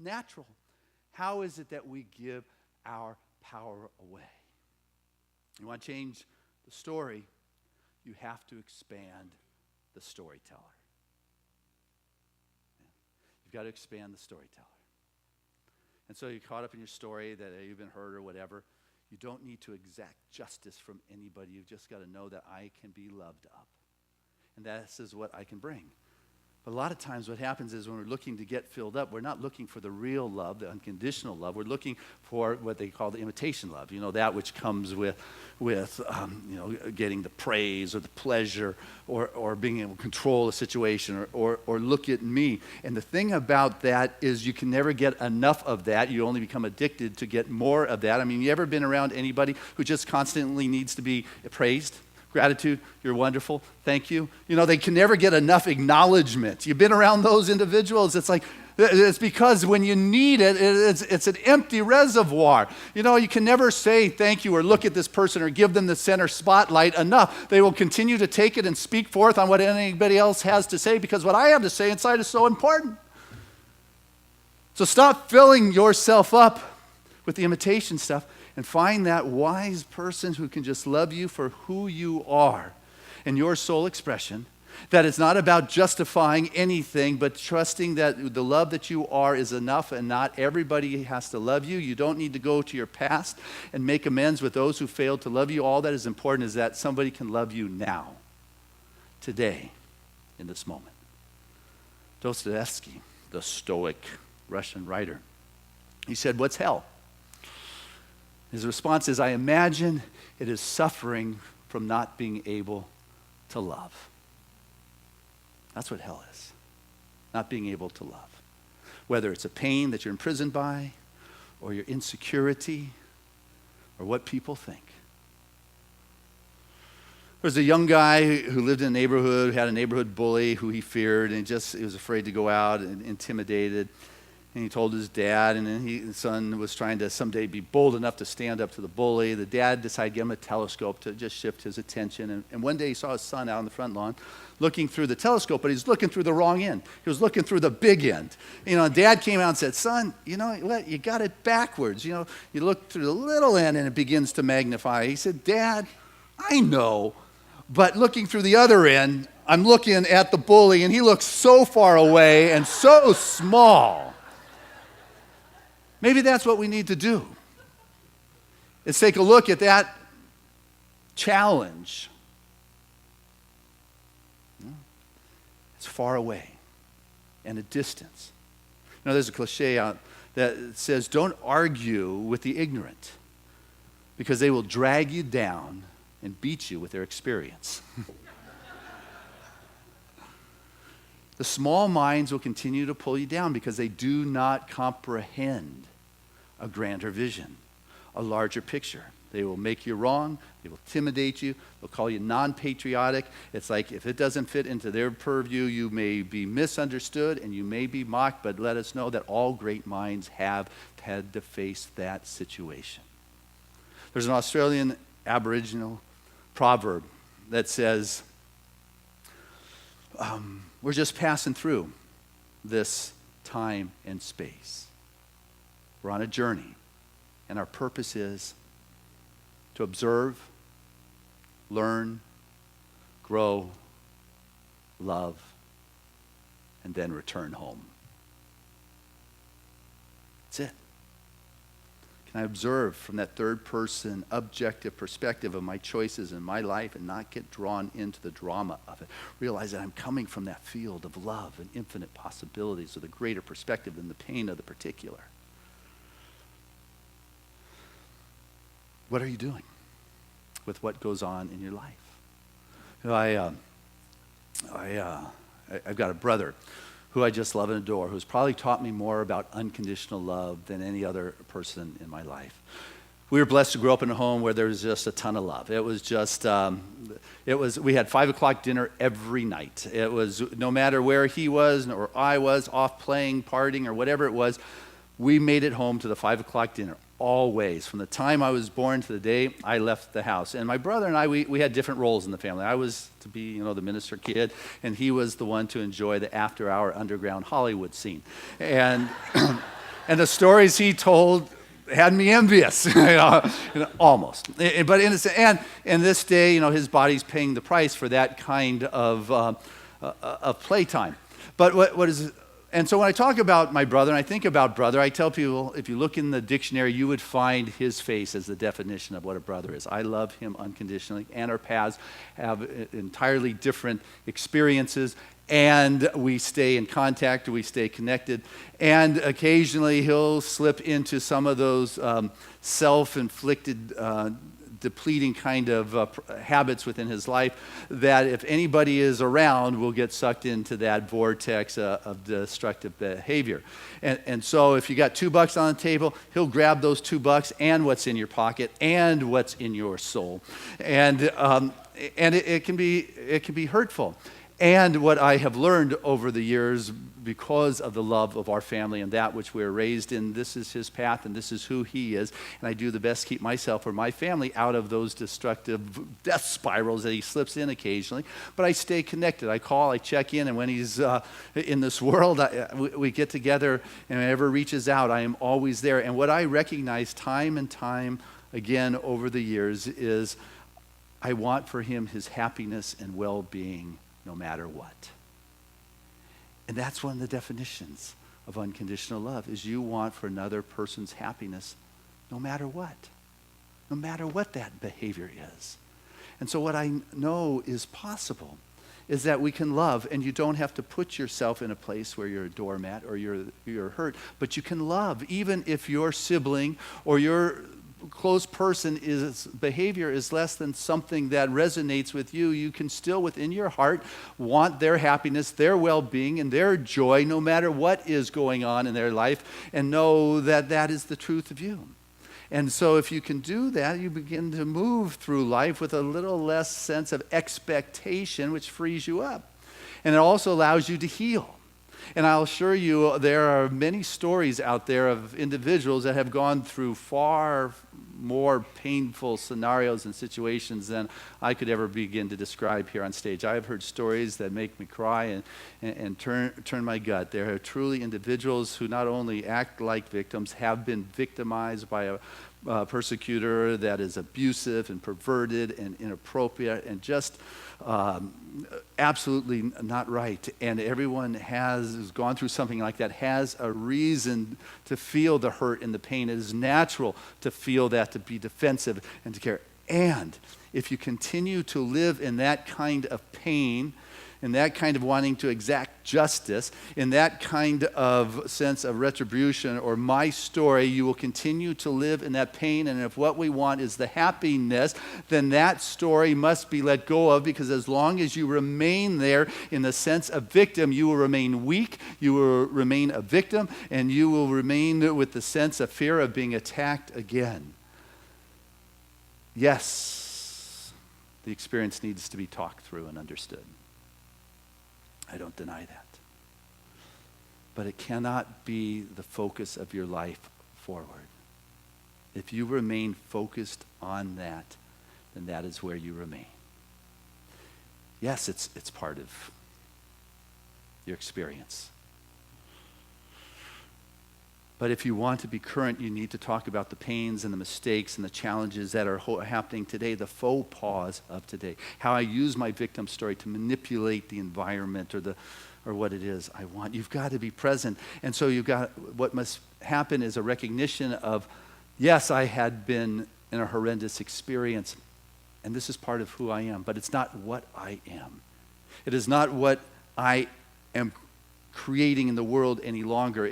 natural. How is it that we give our power away? You want to change the story, you have to expand the storyteller. You've got to expand the storyteller. And so you're caught up in your story that you've been hurt or whatever. You don't need to exact justice from anybody. You've just got to know that I can be loved up. And this is what I can bring. But a lot of times what happens is when we're looking to get filled up, we're not looking for the real love, the unconditional love. We're looking for what they call the imitation love. You know, that which comes with getting the praise or the pleasure or being able to control a situation or look at me. And the thing about that is you can never get enough of that. You only become addicted to get more of that. I mean, you ever been around anybody who just constantly needs to be praised? Gratitude, you're wonderful, thank you. You know, they can never get enough acknowledgement. You've been around those individuals, it's like, it's because when you need it, it's an empty reservoir. You know, you can never say thank you or look at this person or give them the center spotlight enough. They will continue to take it and speak forth on what anybody else has to say because what I have to say inside is so important. So stop filling yourself up with the imitation stuff and find that wise person who can just love you for who you are and your soul expression, that it's not about justifying anything, but trusting that the love that you are is enough and not everybody has to love you. You don't need to go to your past and make amends with those who failed to love you. All that is important is that somebody can love you now, today, in this moment. Dostoevsky, the Stoic Russian writer, he said, "What's hell?" His response is, "I imagine it is suffering from not being able to love." That's what hell is, not being able to love. Whether it's a pain that you're imprisoned by, or your insecurity, or what people think. There was a young guy who lived in a neighborhood, who had a neighborhood bully who he feared, and he was afraid to go out and intimidated. And he told his dad, and then his son was trying to someday be bold enough to stand up to the bully. The dad decided to give him a telescope to just shift his attention. And one day he saw his son out on the front lawn looking through the telescope, but he's looking through the wrong end. He was looking through the big end. You know, Dad came out and said, "Son, you know what? You got it backwards. You know, you look through the little end and it begins to magnify." He said, "Dad, I know, But looking through the other end, I'm looking at the bully, and he looks so far away and so small. Maybe that's what we need to do. Is take a look at that challenge. It's far away and a distance. You know, there's a cliche out that says, don't argue with the ignorant, because they will drag you down and beat you with their experience. The small minds will continue to pull you down because they do not comprehend a grander vision, a larger picture. They will make you wrong. They will intimidate you. They'll call you non-patriotic. It's like if it doesn't fit into their purview, you may be misunderstood and you may be mocked, but let us know that all great minds have had to face that situation. There's an Australian Aboriginal proverb that says, we're just passing through this time and space. We're on a journey, and our purpose is to observe, learn, grow, love, and then return home. That's it. Can I observe from that third person, objective perspective of my choices in my life and not get drawn into the drama of it? Realize that I'm coming from that field of love and infinite possibilities with a greater perspective than the pain of the particular. What are you doing with what goes on in your life? You know, I've got a brother who I just love and adore, who's probably taught me more about unconditional love than any other person in my life. We were blessed to grow up in a home where there was just a ton of love. It was just, we had 5 o'clock dinner every night. It was, no matter where he was or I was, off playing, partying, or whatever it was, we made it home to the 5 o'clock dinner. Always, from the time I was born to the day I left the house. And my brother and I, we had different roles in the family. I was to be, you know, the minister kid, and he was the one to enjoy the after-hour underground Hollywood scene. And and the stories he told had me envious, almost. But in this day, you know, his body's paying the price for that kind of playtime. But what is? And so when I talk about my brother, and I think about brother, I tell people, if you look in the dictionary, you would find his face as the definition of what a brother is. I love him unconditionally, and our paths have entirely different experiences, and we stay in contact, we stay connected, and occasionally he'll slip into some of those self-inflicted depleting kind of habits within his life that if anybody is around will get sucked into that vortex of destructive behavior. And so if you got $2 on the table, he'll grab those $2 and what's in your pocket and what's in your soul. And it can be hurtful. And what I have learned over the years, because of the love of our family and that which we're raised in, this is his path and this is who he is. And I do the best to keep myself or my family out of those destructive death spirals that he slips in occasionally. But I stay connected. I call, I check in, and when he's in this world, we get together, and whenever reaches out, I am always there. And what I recognize time and time again over the years is I want for him his happiness and well-being no matter what. And that's one of the definitions of unconditional love, is you want for another person's happiness no matter what that behavior is. And so what I know is possible is that we can love, and you don't have to put yourself in a place where you're a doormat or you're hurt, but you can love even if your sibling or your close person's behavior is less than something that resonates with you. You can still within your heart want their happiness, their well-being, and their joy no matter what is going on in their life, and know that that is the truth of you. And so if you can do that, you begin to move through life with a little less sense of expectation, which frees you up. And it also allows you to heal. And I'll assure you, there are many stories out there of individuals that have gone through far more painful scenarios and situations than I could ever begin to describe here on stage. I have heard stories that make me cry and turn my gut. There are truly individuals who not only act like victims, have been victimized by persecutor that is abusive and perverted and inappropriate and just absolutely not right. And everyone who's gone through something like that has a reason to feel the hurt and the pain. It is natural to feel that, to be defensive and to care. And if you continue to live in that kind of pain, in that kind of wanting to exact justice, in that kind of sense of retribution or my story, you will continue to live in that pain. And if what we want is the happiness, then that story must be let go of, because as long as you remain there in the sense of victim, you will remain weak, you will remain a victim, and you will remain with the sense of fear of being attacked again. Yes, the experience needs to be talked through and understood. I don't deny that. But it cannot be the focus of your life forward. If you remain focused on that, then that is where you remain. Yes, it's part of your experience. But if you want to be current, you need to talk about the pains and the mistakes and the challenges that are happening today, the faux pas of today. How I use my victim story to manipulate the environment or what it is I want. You've got to be present. And so what must happen is a recognition of, yes, I had been in a horrendous experience, and this is part of who I am, but it's not what I am. It is not what I am creating in the world any longer.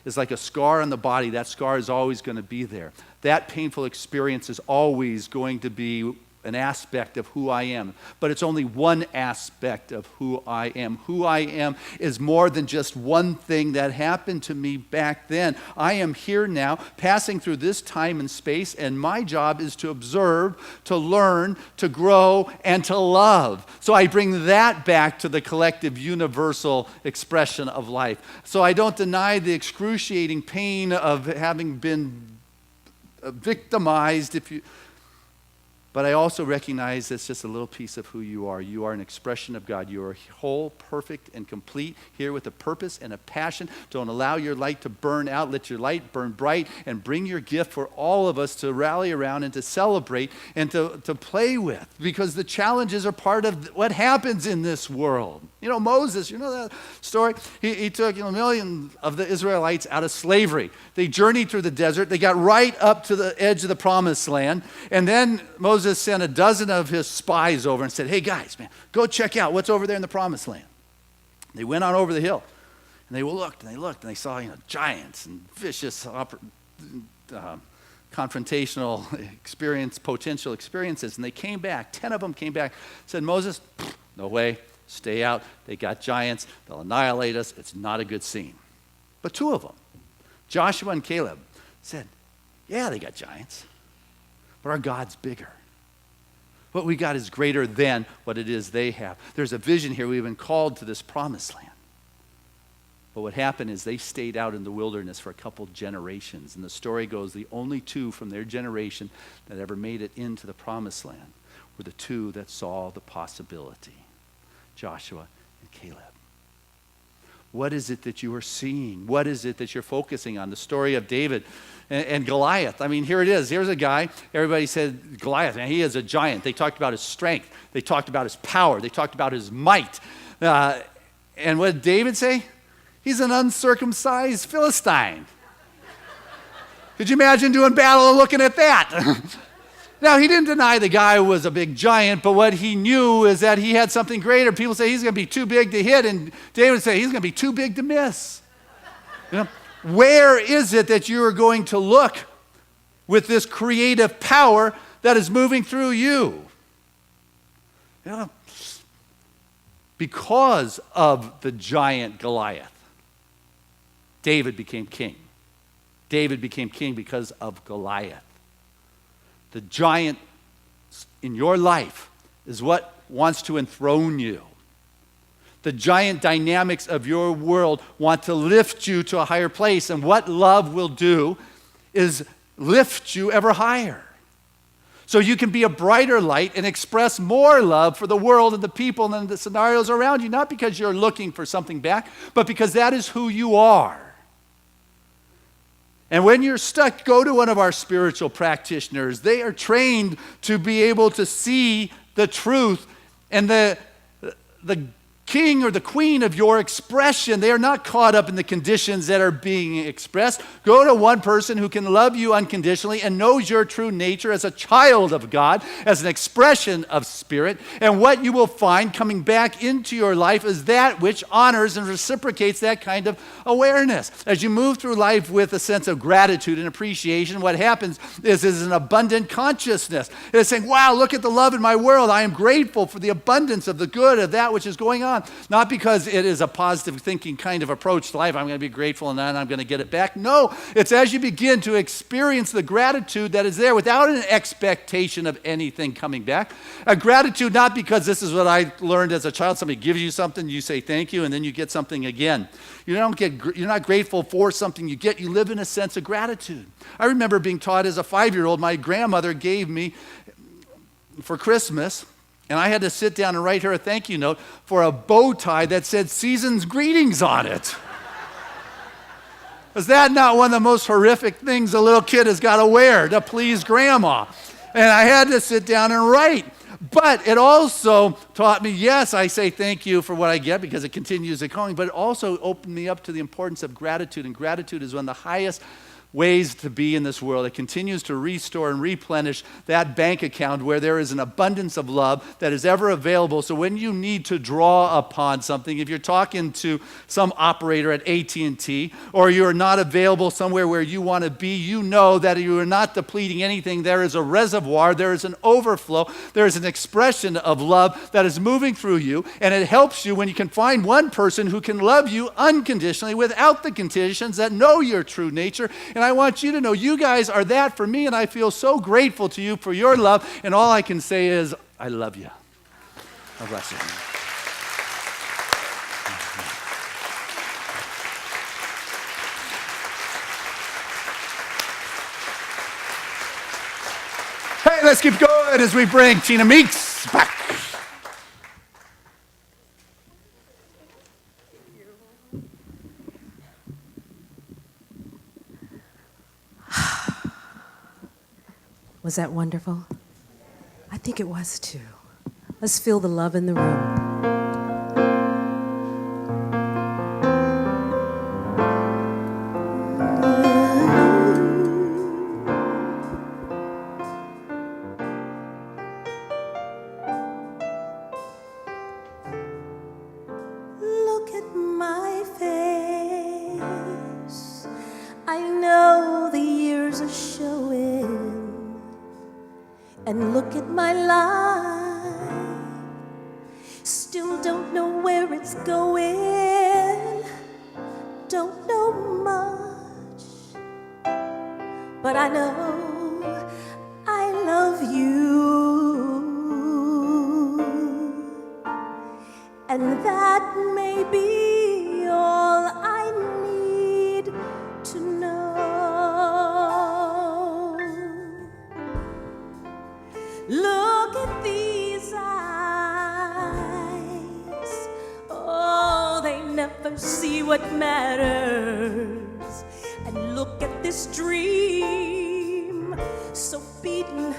It's like a scar on the body. That scar is always going to be there. That painful experience is always going to be an aspect of who I am. But it's only one aspect of who I am. Who I am is more than just one thing that happened to me back then. I am here now, passing through this time and space, and my job is to observe, to learn, to grow, and to love. So I bring that back to the collective universal expression of life. So I don't deny the excruciating pain of having been victimized, but I also recognize that's just a little piece of who you are. You are an expression of God. You are whole, perfect, and complete, here with a purpose and a passion. Don't allow your light to burn out. Let your light burn bright, and bring your gift for all of us to rally around and to celebrate and to play with, because the challenges are part of what happens in this world. You know, Moses, you know that story? He took millions of the Israelites out of slavery. They journeyed through the desert. They got right up to the edge of the promised land. And then Moses sent a dozen of his spies over and said, hey guys, man, go check out what's over there in the promised land. They went on over the hill. And they looked and they saw giants and vicious confrontational potential experiences. And they came back. 10 of them came back, said, Moses, no way. Stay out. They got giants. They'll annihilate us. It's not a good scene. But 2 of them, Joshua and Caleb, said, yeah, they got giants, but our God's bigger. What we got is greater than what it is they have. There's a vision here. We've been called to this promised land. But what happened is they stayed out in the wilderness for a couple generations. And the story goes, the only 2 from their generation that ever made it into the promised land were the 2 that saw the possibility. Joshua and Caleb. What is it that you are seeing? What is it that you're focusing on? The story of David and Goliath. I mean, here it is. Here's a guy. Everybody said, Goliath, man, he is a giant. They talked about his strength. They talked about his power. They talked about his might. And what did David say? He's an uncircumcised Philistine. Could you imagine doing battle and looking at that? Now, he didn't deny the guy was a big giant, but what he knew is that he had something greater. People say he's going to be too big to hit, and David would say he's going to be too big to miss. Where is it that you are going to look with this creative power that is moving through you? Because of the giant Goliath, David became king. David became king because of Goliath. The giant in your life is what wants to enthrone you. The giant dynamics of your world want to lift you to a higher place. And what love will do is lift you ever higher. So you can be a brighter light and express more love for the world and the people and the scenarios around you, not because you're looking for something back, but because that is who you are. And when you're stuck, go to one of our spiritual practitioners. They are trained to be able to see the truth and the king or the queen of your expression. They are not caught up in the conditions that are being expressed. Go to one person who can love you unconditionally and knows your true nature as a child of God, as an expression of spirit. And what you will find coming back into your life is that which honors and reciprocates that kind of awareness. As you move through life with a sense of gratitude and appreciation, what happens is an abundant consciousness. It's saying, wow, look at the love in my world. I am grateful for the abundance of the good of that which is going on. Not because it is a positive thinking kind of approach to life. I'm going to be grateful and then I'm going to get it back. No, it's as you begin to experience the gratitude that is there without an expectation of anything coming back. A gratitude not because this is what I learned as a child. Somebody gives you something, you say thank you, and then you get something again. You're not grateful for something you get. You live in a sense of gratitude. I remember being taught as a 5-year-old, my grandmother gave me for Christmas, and I had to sit down and write her a thank you note for a bow tie that said Season's Greetings on it. Is that not one of the most horrific things a little kid has got to wear to please grandma? And I had to sit down and write. But it also taught me, yes, I say thank you for what I get because it continues to calling, but it also opened me up to the importance of gratitude. And gratitude is one of the highest ways to be in this world. It continues to restore and replenish that bank account where there is an abundance of love that is ever available. So when you need to draw upon something, if you're talking to some operator at AT&T or you're not available somewhere where you want to be, you know that you are not depleting anything. There is a reservoir, there is an overflow, there is an expression of love that is moving through you, and it helps you when you can find one person who can love you unconditionally without the conditions, that know your true nature. And I want you to know you guys are that for me, and I feel so grateful to you for your love. And all I can say is, I love you. God bless you. Hey, let's keep going as we bring Tina Meeks back. Was that wonderful? I think it was too. Let's feel the love in the room. Look at my face. I know the years are showing. And look at my life. Still don't know where it's going. Don't know much. But I know I love you. And that may be all I need to know. Look at these eyes. Oh, they never see what matters. And look at this dream, so beaten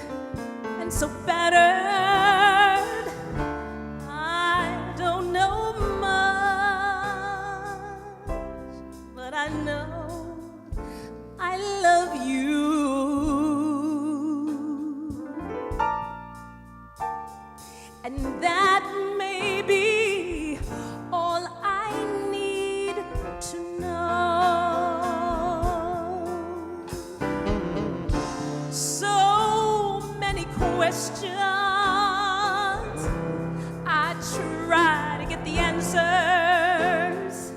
and so battered. I don't know much, but I know I love you. And that may be all I need to know. So many questions, I try to get the answers.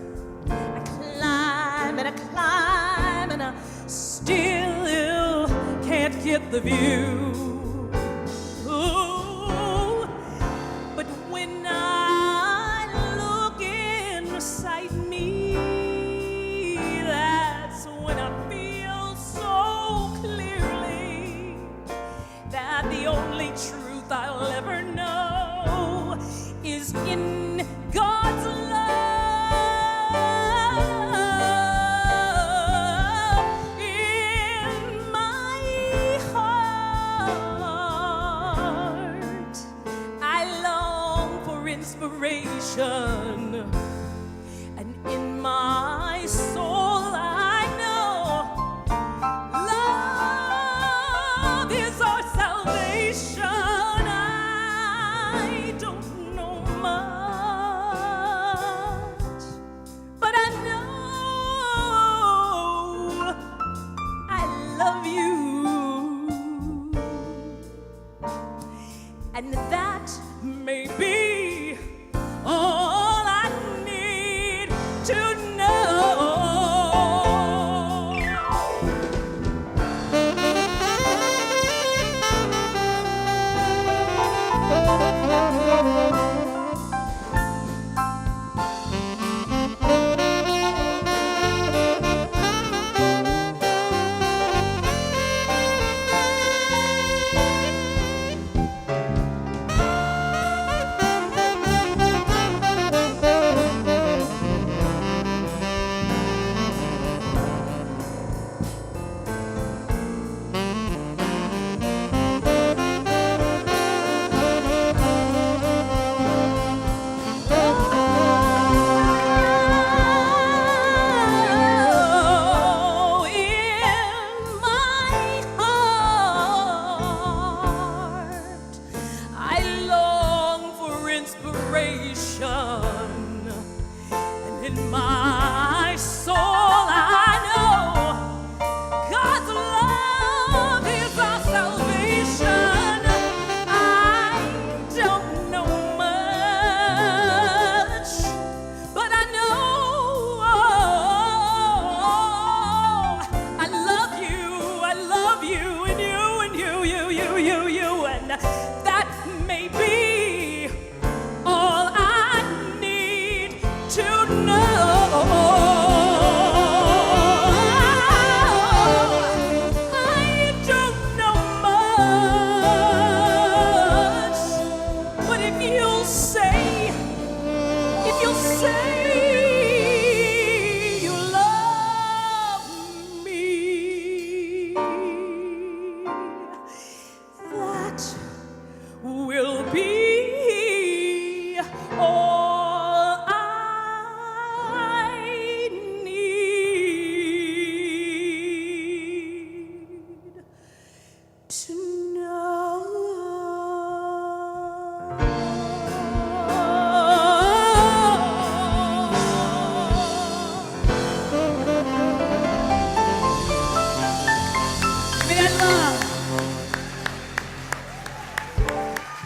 I climb and I climb and I still can't get the view. I'll ever know is in God's love, in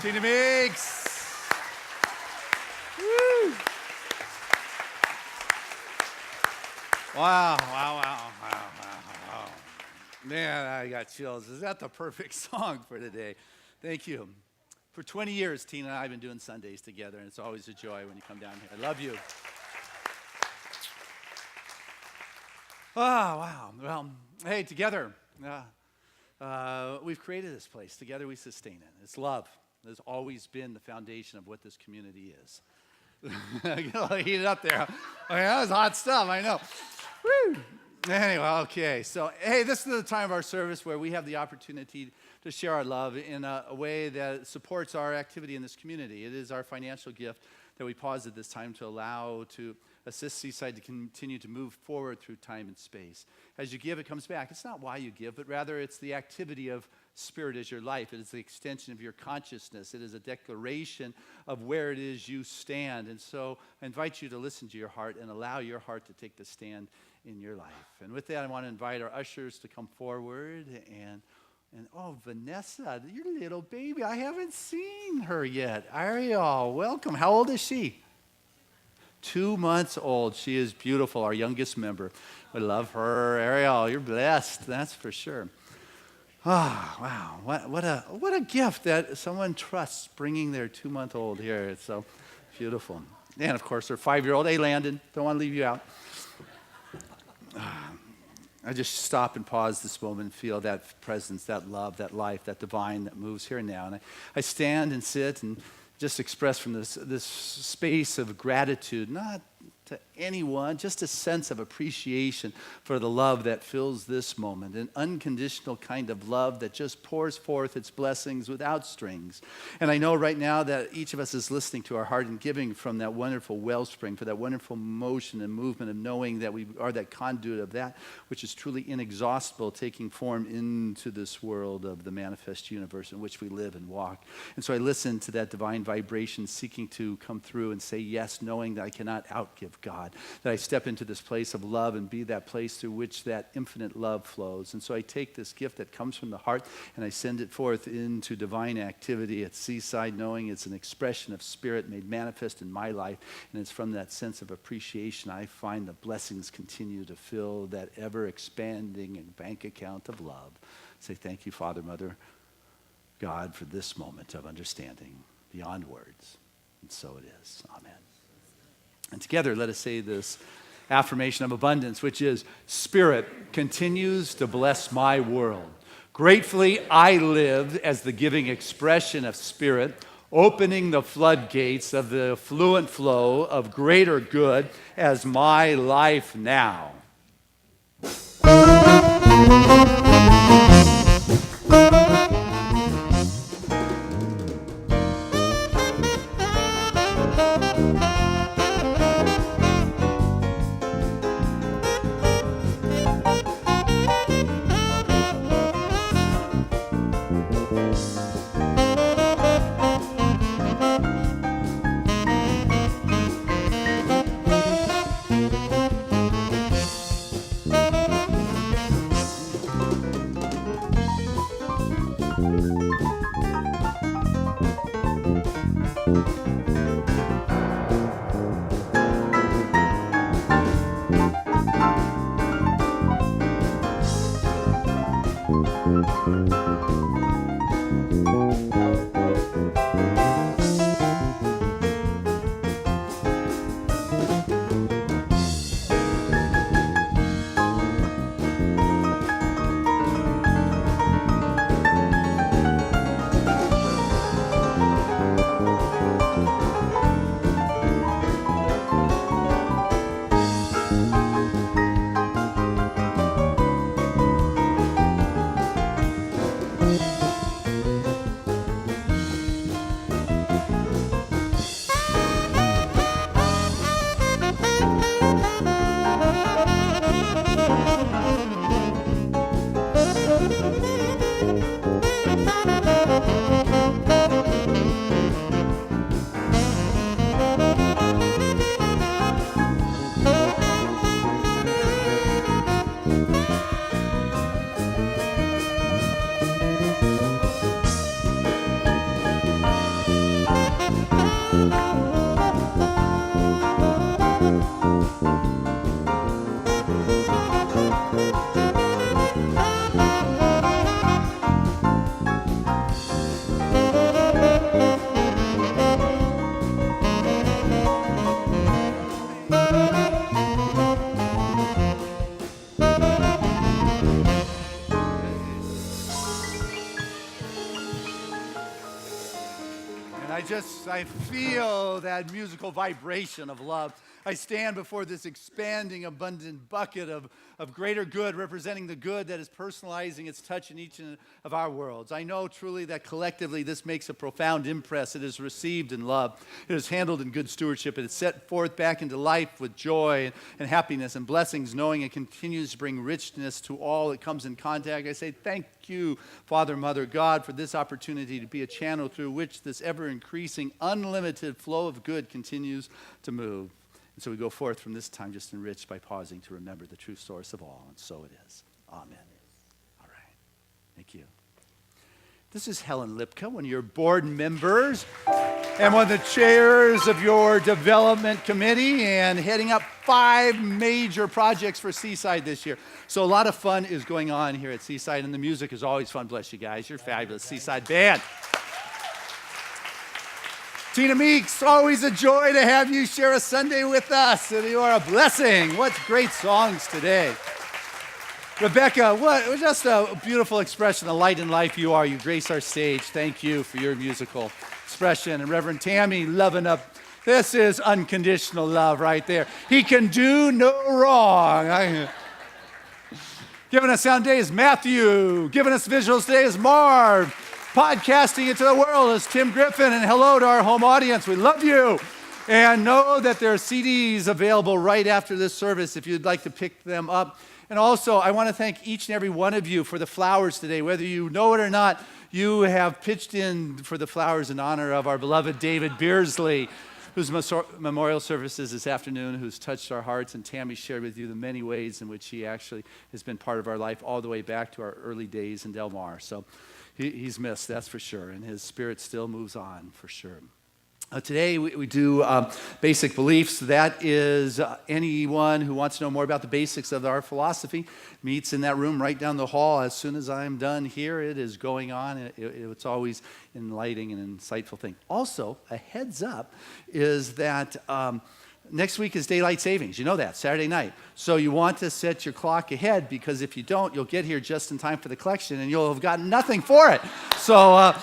Tina Meeks. Woo. Wow. Man, I got chills. Is that the perfect song for today? Thank you. For 20 years, Tina and I have been doing Sundays together, and it's always a joy when you come down here. I love you. Oh, wow. Well, hey, together, we've created this place. Together we sustain it. It's love. It's always been the foundation of what this community is. Heat it up there. Oh, yeah, that was hot stuff, I know. Woo. Anyway, okay. So, hey, this is the time of our service where we have the opportunity to share our love in a way that supports our activity in this community. It is our financial gift that we pause at this time to allow to assist Seaside to continue to move forward through time and space. As you give, it comes back. It's not why you give, but rather it's the activity of Spirit as your life. It is the extension of your consciousness. It is a declaration of where it is you stand. And so I invite you to listen to your heart and allow your heart to take the stand in your life. And with that, I want to invite our ushers to come forward. And oh, Vanessa, your little baby. I haven't seen her yet. Ariel, welcome. How old is she? 2 months old. She is beautiful, our youngest member. We love her. Ariel, you're blessed, that's for sure. Oh, wow. What a gift that someone trusts bringing their 2-month-old here. It's so beautiful. And, of course, her 5-year-old. Hey, Landon, don't want to leave you out. I just stop and pause this moment and feel that presence, that love, that life, that divine that moves here and now. And I stand and sit and just express from this space of gratitude, not to anyone, just a sense of appreciation for the love that fills this moment, an unconditional kind of love that just pours forth its blessings without strings. And I know right now that each of us is listening to our heart and giving from that wonderful wellspring, for that wonderful motion and movement of knowing that we are that conduit of that which is truly inexhaustible, taking form into this world of the manifest universe in which we live and walk. And so I listen to that divine vibration seeking to come through and say yes, knowing that I cannot outgive God, that I step into this place of love and be that place through which that infinite love flows. And so I take this gift that comes from the heart and I send it forth into divine activity at Seaside, knowing it's an expression of Spirit made manifest in my life. And it's from that sense of appreciation I find the blessings continue to fill that ever-expanding bank account of love. Say thank you, Father, Mother, God, for this moment of understanding beyond words. And so it is. Amen. And together, let us say this affirmation of abundance, which is, Spirit continues to bless my world. Gratefully, I live as the giving expression of Spirit, opening the floodgates of the affluent flow of greater good as my life now. I feel that musical vibration of love. I stand before this expanding, abundant bucket of greater good, representing the good that is personalizing its touch in each of our worlds. I know truly that collectively this makes a profound impress. It is received in love. It is handled in good stewardship. It is set forth back into life with joy and happiness and blessings, knowing it continues to bring richness to all it comes in contact. I say thank you, Father, Mother, God, for this opportunity to be a channel through which this ever-increasing, unlimited flow of good continues to move. And so we go forth from this time just enriched by pausing to remember the true source of all. And so it is. Amen. All right. Thank you. This is Helen Lipka, one of your board members and one of the chairs of your development committee, and heading up 5 major projects for Seaside this year. So a lot of fun is going on here at Seaside, and the music is always fun. Bless you guys. You're fabulous. Seaside Band. Tina Meeks, always a joy to have you share a Sunday with us. And you are a blessing. What great songs today. Rebecca, what just a beautiful expression of light and life you are. You grace our stage. Thank you for your musical expression. And Reverend Tammy, loving up. This is unconditional love right there. He can do no wrong. Giving us sound today is Matthew. Giving us visuals today is Marv. Podcasting it to the world is Tim Griffin. And hello to our home audience. We love you. And know that there are CDs available right after this service if you'd like to pick them up. And also, I want to thank each and every one of you for the flowers today. Whether you know it or not, you have pitched in for the flowers in honor of our beloved David Beersley, whose memorial service is this afternoon, who's touched our hearts. And Tammy shared with you the many ways in which he actually has been part of our life all the way back to our early days in Del Mar. So he's missed, that's for sure. And his spirit still moves on, for sure. Today we do basic beliefs. That is anyone who wants to know more about the basics of our philosophy meets in that room right down the hall. As soon as I'm done here, it is going on. It's always enlightening and insightful thing. Also, a heads up is that next week is daylight savings. You know that, Saturday night. So you want to set your clock ahead, because if you don't, you'll get here just in time for the collection and you'll have gotten nothing for it. So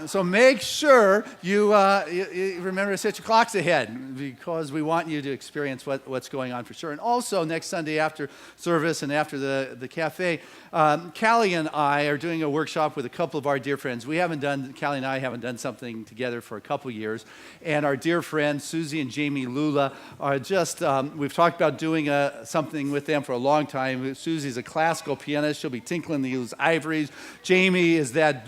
so make sure you remember to set your clocks ahead, because we want you to experience what's going on for sure. And also next Sunday after service and after the cafe, Callie and I are doing a workshop with a couple of our dear friends. Callie and I haven't done something together for a couple years. And our dear friends, Susie and Jamie Lula, are just, we've talked about doing something with them for a long time. Susie's a classical pianist. She'll be tinkling these ivories. Jamie is that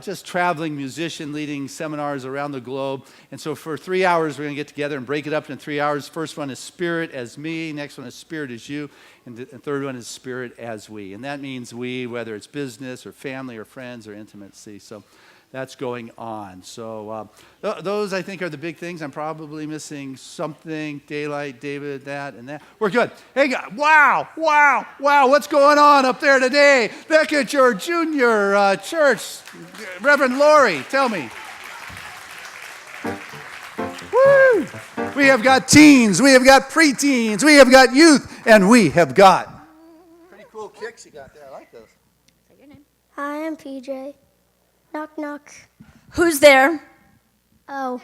just traveling musician leading seminars around the globe. And so for 3 hours, we're going to get together and break it up into 3 hours. First one is Spirit as me. Next one is Spirit as you. And the third one is Spirit as we. And that means we, whether it's business or family or friends or intimacy. So that's going on. So those, I think, are the big things. I'm probably missing something. Daylight, David, that, and that. We're good. Hey, guys. Wow. What's going on up there today? Look at your junior church. Reverend Lori, tell me. Woo! We have got teens. We have got preteens. We have got youth. And we have got pretty cool kicks you got there. I like those. Say your name. Hi, I'm PJ. Knock, knock. Who's there? Oh.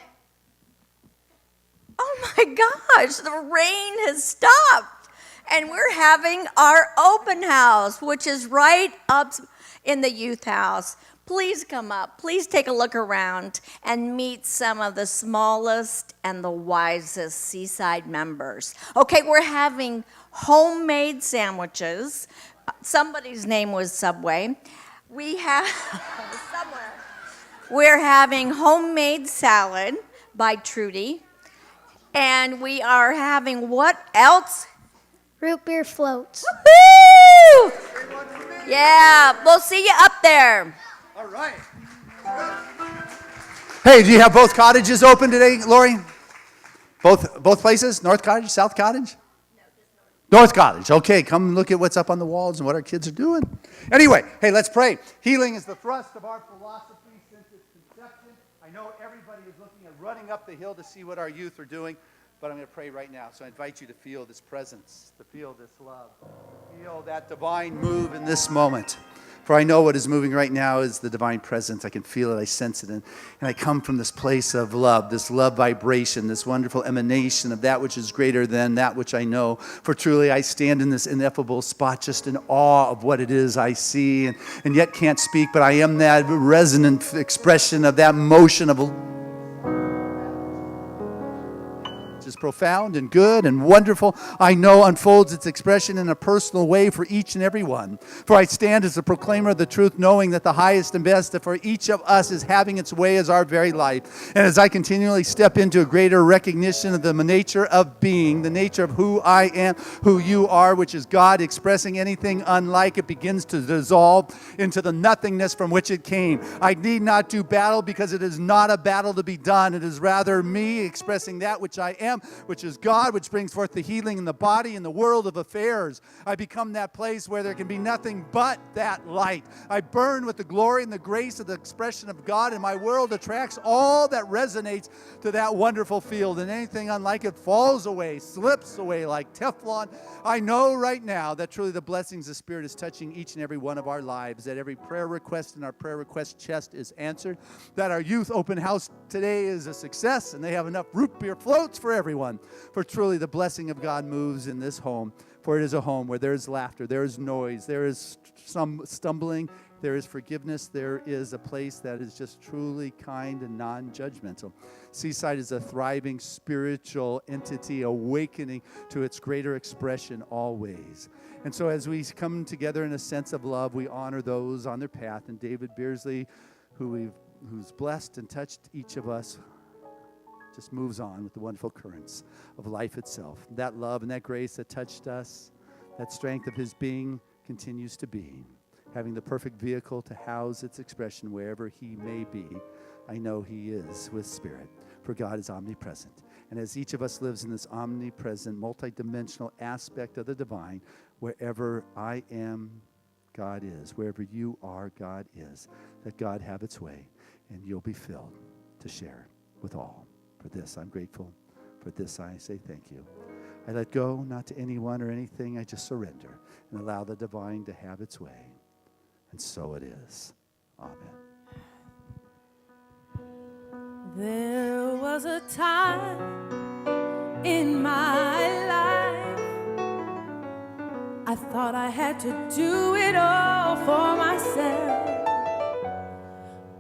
Oh my gosh, the rain has stopped. And we're having our open house, which is right up in the youth house. Please come up. Please take a look around and meet some of the smallest and the wisest Seaside members. Okay, we're having homemade sandwiches. Somebody's name was Subway. We have We're having homemade salad by Trudy. And we are having what else? Root beer floats. Woo! Yeah, we'll see you up there. All right. Hey, do you have both cottages open today, Lori? Both places? North Cottage, South Cottage? North Cottage. Okay, come look at what's up on the walls and what our kids are doing. Anyway, hey, let's pray. Healing is the thrust of our philosophy since its conception. I know everybody is looking at running up the hill to see what our youth are doing, but I'm going to pray right now. So I invite you to feel this presence, to feel this love, to feel that divine move in this moment. For I know what is moving right now is the divine presence. I can feel it. I sense it. And I come from this place of love, this love vibration, this wonderful emanation of that which is greater than that which I know. For truly I stand in this ineffable spot just in awe of what it is I see and yet can't speak. But I am that resonant expression of that motion of is profound and good and wonderful, I know unfolds its expression in a personal way for each and every one. For I stand as a proclaimer of the truth, knowing that the highest and best for each of us is having its way as our very life. And as I continually step into a greater recognition of the nature of being, the nature of who I am, who you are, which is God expressing anything unlike, it begins to dissolve into the nothingness from which it came. I need not do battle because it is not a battle to be done. It is rather me expressing that which I am, which is God, which brings forth the healing in the body and the world of affairs. I become that place where there can be nothing but that light. I burn with the glory and the grace of the expression of God, and my world attracts all that resonates to that wonderful field, and anything unlike it falls away, slips away like Teflon. I know right now that truly the blessings of Spirit is touching each and every one of our lives, that every prayer request in our prayer request chest is answered, that our youth open house today is a success, and they have enough root beer floats for everyone. For truly the blessing of God moves in this home, for it is a home where there is laughter, there is noise, there is some stumbling, there is forgiveness, there is a place that is just truly kind and non-judgmental. Seaside is a thriving spiritual entity awakening to its greater expression always. And so as we come together in a sense of love, we honor those on their path. And David Beersley, who's blessed and touched each of us, just moves on with the wonderful currents of life itself. That love and that grace that touched us, that strength of his being continues to be, having the perfect vehicle to house its expression wherever he may be. I know he is with Spirit, for God is omnipresent. And as each of us lives in this omnipresent, multidimensional aspect of the divine, wherever I am, God is. Wherever you are, God is. Let God have its way, and you'll be filled to share with all. For this, I'm grateful. For this, I say thank you. I let go, not to anyone or anything. I just surrender and allow the divine to have its way. And so it is. Amen. There was a time in my life I thought I had to do it all for myself.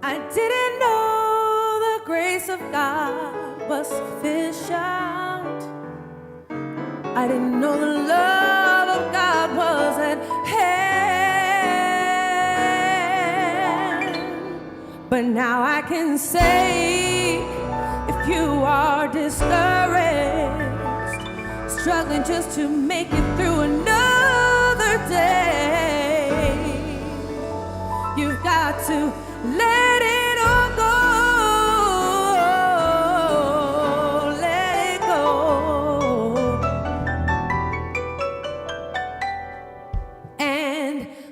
I didn't know the grace of God was sufficient. I didn't know the love of God was at hand. But now I can say, if you are discouraged, struggling just to make it through another day, you've got to let it all go.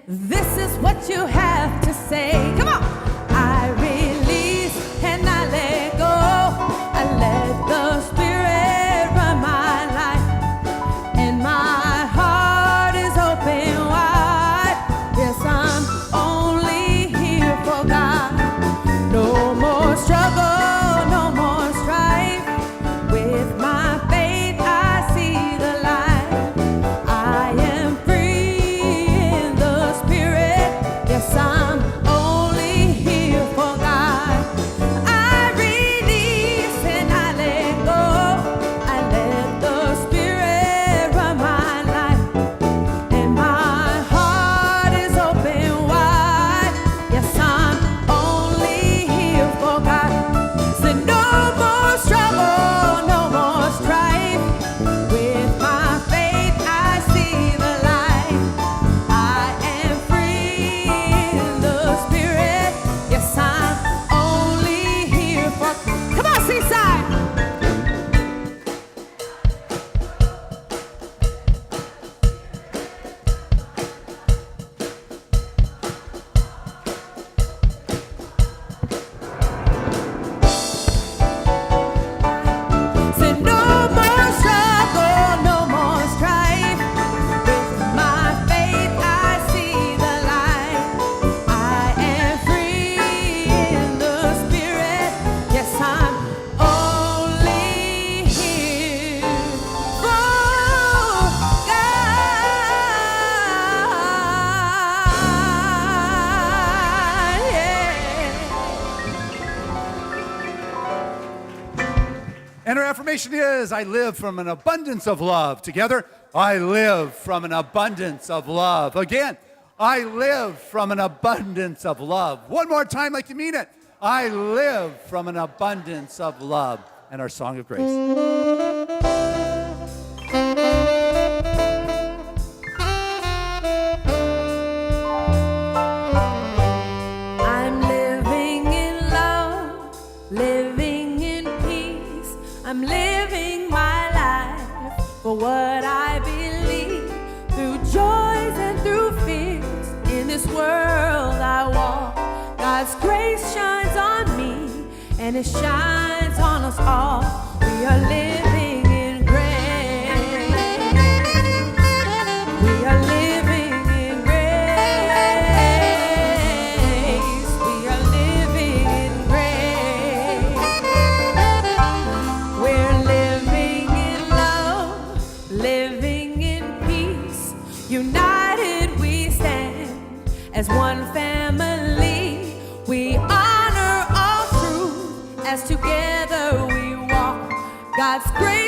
This is what you have to say. Come on. I release and I let go. I let the Spirit run my life, and my heart is open wide. Yes, I'm only here for God. No more struggle, no more strife. With my faith I see the light. I am free in the Spirit. Yes, affirmation is, I live from an abundance of love. Together, I live from an abundance of love. Again, I live from an abundance of love. One more time like you mean it. I live from an abundance of love. And our song of grace. I'm living in love, living in peace. I'm living my life for what I believe. Through joys and through fears, in this world I walk. God's grace shines on me, and it shines on us all. We are living in grace. We are living in grace. We are living in grace. We're living in love, living in peace. United we stand as one family. We honor all truth as together we walk. God's grace